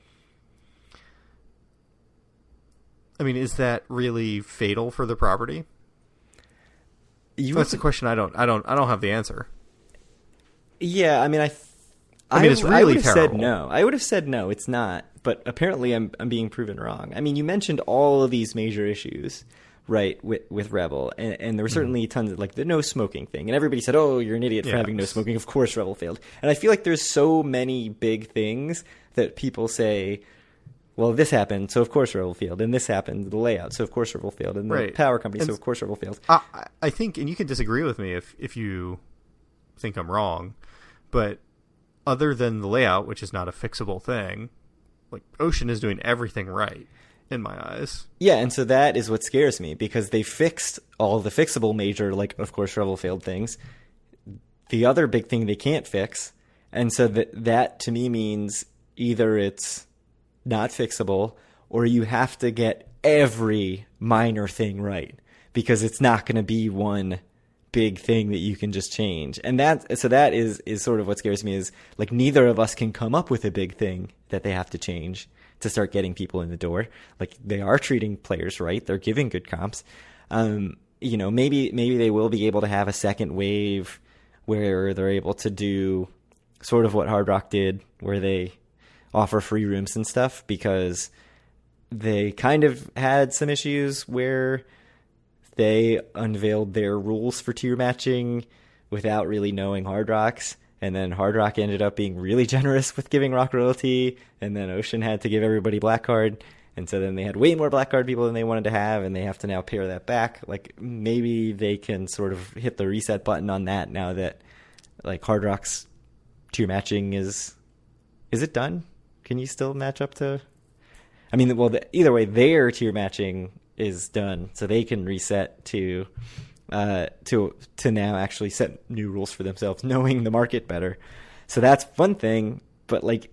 B: I mean, is that really fatal for the property? That's a question I don't have the answer.
A: Yeah, I mean,
B: it's really
A: I would have
B: terrible.
A: Said no. I would have said no. It's not, but apparently I'm being proven wrong. I mean, you mentioned all of these major issues, right, with Revel, and there were certainly tons of like the no smoking thing, and everybody said, "Oh, you're an idiot for having no smoking." Of course, Revel failed, and I feel like there's so many big things that people say, well, this happened, so of course Revel failed, and this happened, the layout, so of course Revel failed, and the power company, so of course Revel failed.
B: I think, and you can disagree with me if you think I'm wrong, but other than the layout, which is not a fixable thing, like Ocean is doing everything right in my eyes.
A: Yeah, and so that is what scares me, because they fixed all the fixable major, like of course Revel failed things. The other big thing they can't fix, and so that to me means either it's not fixable, or you have to get every minor thing right, because it's not going to be one big thing that you can just change. And that is sort of what scares me, is like neither of us can come up with a big thing that they have to change to start getting people in the door. Like they are treating players right, they're giving good comps. Maybe they will be able to have a second wave where they're able to do sort of what Hard Rock did, where they offer free rooms and stuff, because they kind of had some issues where they unveiled their rules for tier matching without really knowing Hard Rock's, and then Hard Rock ended up being really generous with giving Rock royalty, and then Ocean had to give everybody black card, and so then they had way more black card people than they wanted to have, and they have to now pare that back. Like maybe they can sort of hit the reset button on that now that like Hard Rock's tier matching is it done? Can you still match up to? I mean, well, either way, their tier matching is done, so they can reset to now actually set new rules for themselves, knowing the market better. So that's one thing, but like,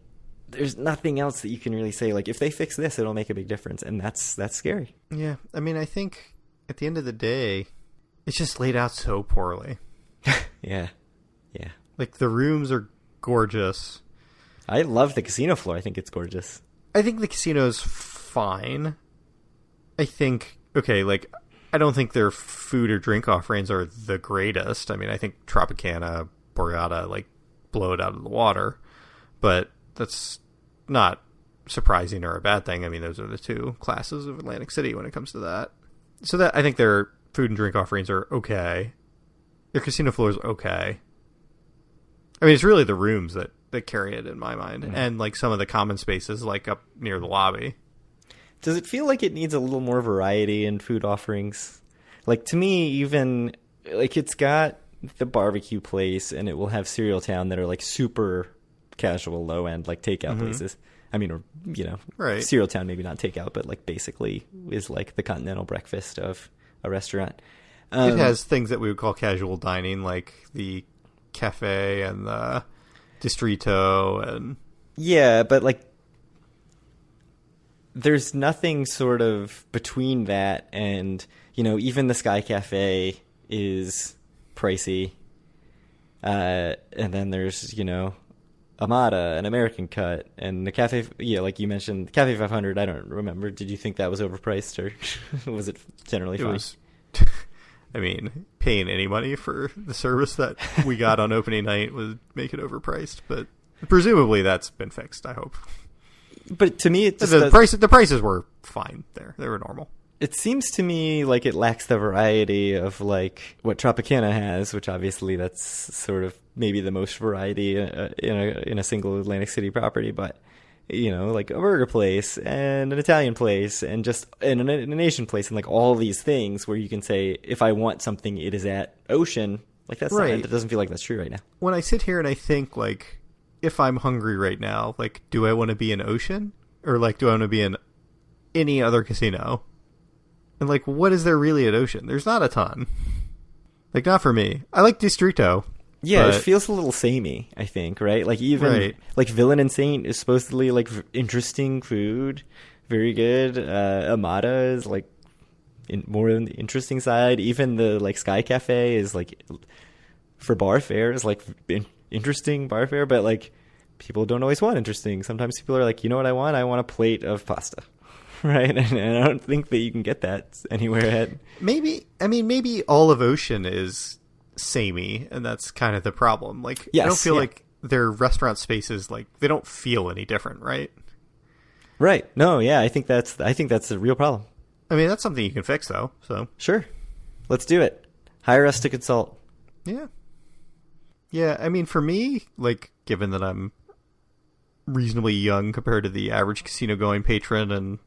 A: there's nothing else that you can really say. Like, if they fix this, it'll make a big difference, and that's scary.
B: Yeah, I mean, I think at the end of the day, it's just laid out so poorly.
A: Yeah.
B: Like the rooms are gorgeous.
A: I love the casino floor. I think it's gorgeous.
B: I think the casino's fine. I think, like, I don't think their food or drink offerings are the greatest. I mean, I think Tropicana, Borgata, like, blow it out of the water. But that's not surprising or a bad thing. I mean, those are the two classes of Atlantic City when it comes to that. So that I think their food and drink offerings are okay. Their casino floor is okay. I mean, it's really the rooms that carry it in my mind, and like some of the common spaces, like up near the lobby.
A: Does it feel like it needs a little more variety in food offerings? Like, to me, even like it's got the barbecue place, and it will have Cereal Town that are like super casual, low end, like takeout places. I mean, or, you know,
B: right.
A: Cereal Town, maybe not takeout, but like basically is like the continental breakfast of a restaurant.
B: It has things that we would call casual dining, like the cafe and the Distrito, and
A: yeah, but like there's nothing sort of between that, and you know, even the Sky Cafe is pricey, and then there's, you know, Amada, an American Cut, and the Cafe, yeah, like you mentioned, Cafe 500. I don't remember. Did you think that was overpriced, or was it generally fine?
B: I mean, paying any money for the service that we got on opening night would make it overpriced, but presumably that's been fixed, I hope.
A: But to me, it just
B: the prices were fine there. They were normal.
A: It seems to me like it lacks the variety of like what Tropicana has, which obviously that's sort of maybe the most variety in a single Atlantic City property, but you know, like a burger place and an Italian place and just and an Asian place, and like all these things where you can say, if I want something, it is at Ocean. Like that's
B: right.
A: It doesn't feel like that's true right now.
B: When I sit here and I think, like, if I'm hungry right now, like, do I want to be in Ocean, or like, do I want to be in any other casino? And like, what is there really at Ocean? There's not a ton. Like, not for me. I like Distrito.
A: Yeah,
B: but
A: it feels a little samey, I think, right? Like even like Villain and Saint is supposedly like interesting food, very good. Amada is like more on the interesting side. Even the like Sky Cafe is like for bar fare is like interesting bar fare, but like people don't always want interesting. Sometimes people are like, you know what I want? I want a plate of pasta. Right, and I don't think that you can get that anywhere at.
B: Maybe all of Ocean is samey, and that's kind of the problem. Like,
A: yes,
B: I don't feel like their restaurant spaces, like, they don't feel any different, right?
A: Right. No, yeah, I think that's a real problem.
B: I mean, that's something you can fix, though. So
A: sure, let's do it. Hire us to consult.
B: Yeah. I mean, for me, like, given that I'm reasonably young compared to the average casino-going patron, and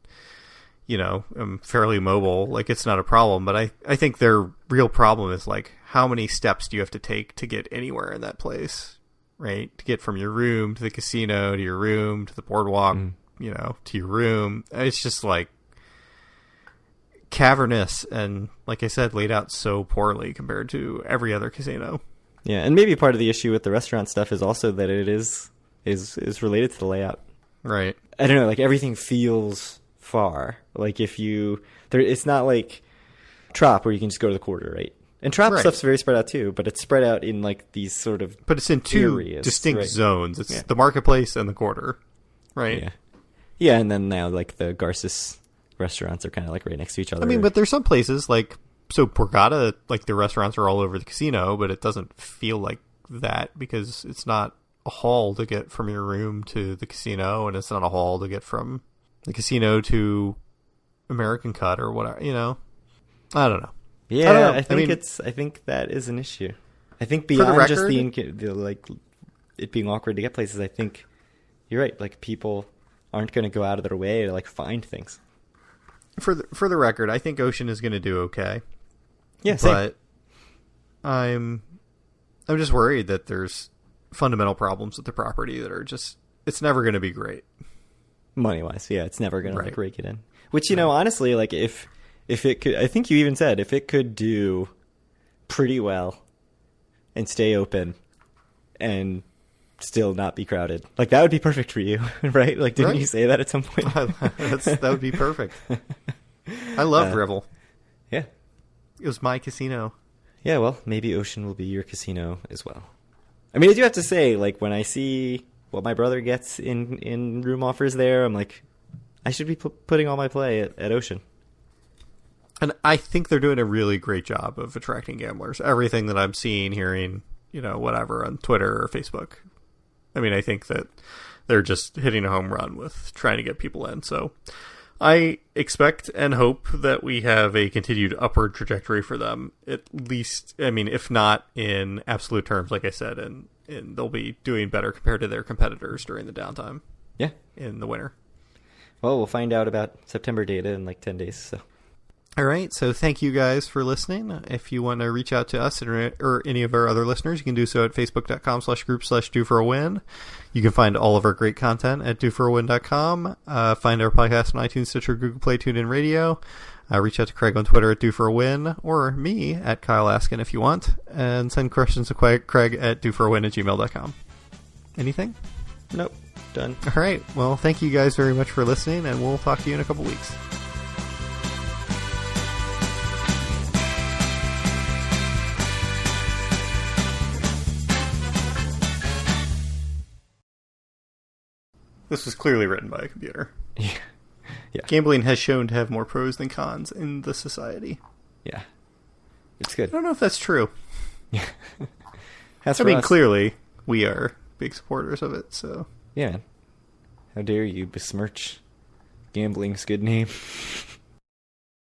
B: you know, I'm fairly mobile, like, it's not a problem. But I think their real problem is, like, how many steps do you have to take to get anywhere in that place, right? To get from your room to the casino, to your room, to the boardwalk, you know, to your room. It's just, like, cavernous and, like I said, laid out so poorly compared to every other casino.
A: Yeah, and maybe part of the issue with the restaurant stuff is also that it is related to the layout.
B: Right.
A: I don't know, like, everything feels far. Like, it's not like Trop where you can just go to the quarter, right? And Trop stuff's very spread out too, but it's spread out in like these sort of
B: but it's in two
A: areas,
B: distinct zones. It's the marketplace and the quarter, right?
A: Yeah, and then now like the Garces restaurants are kind of like right next to each other.
B: I mean, but there's some places like Borgata, like the restaurants are all over the casino, but it doesn't feel like that because it's not a haul to get from your room to the casino, and it's not a haul to get from the casino to American Cut or whatever, you know. I don't know.
A: Yeah, I think that is an issue. I think beyond just the like it being awkward to get places, I think you're right. Like, people aren't going to go out of their way to like find things.
B: For the record, I think Ocean is going to do okay.
A: Yeah, same.
B: But I'm just worried that there's fundamental problems with the property that are just, it's never going to be great.
A: Money-wise, yeah, it's never going to like rake it in. Which, you know, honestly, like if it could, I think you even said if it could do pretty well and stay open and still not be crowded, like that would be perfect for you, right? Like, didn't you say that at some point?
B: That would be perfect. I love Revel.
A: Yeah.
B: It was my casino.
A: Yeah, well, maybe Ocean will be your casino as well. I mean, I do have to say, like, when I see what my brother gets in room offers there, I'm like, I should be putting all my play at Ocean.
B: And I think they're doing a really great job of attracting gamblers. Everything that I'm seeing, hearing, you know, whatever on Twitter or Facebook, I mean, I think that they're just hitting a home run with trying to get people in. So I expect and hope that we have a continued upward trajectory for them, at least, I mean, if not in absolute terms, like I said, and they'll be doing better compared to their competitors during the downtime.
A: Yeah.
B: In the winter.
A: Well, we'll find out about September data in like 10 days. So.
B: All right. So thank you guys for listening. If you want to reach out to us or any of our other listeners, you can do so at facebook.com/group/DoForAWin. You can find all of our great content at DoForAWin.com. Find our podcast on iTunes, Stitcher, Google Play, TuneIn Radio. Reach out to Craig on Twitter at DoForAWin, or me at Kyle Askin if you want. And send questions to Craig at DoForAWin@gmail.com. Anything?
A: Nope. Done.
B: All right. Well, thank you guys very much for listening, and we'll talk to you in a couple weeks. This was clearly written by a computer.
A: Yeah.
B: Gambling has shown to have more pros than cons in the society.
A: Yeah. It's good.
B: I don't know if that's true.
A: Yeah.
B: I mean, clearly, we are big supporters of it, so...
A: Yeah. How dare you besmirch gambling's good name?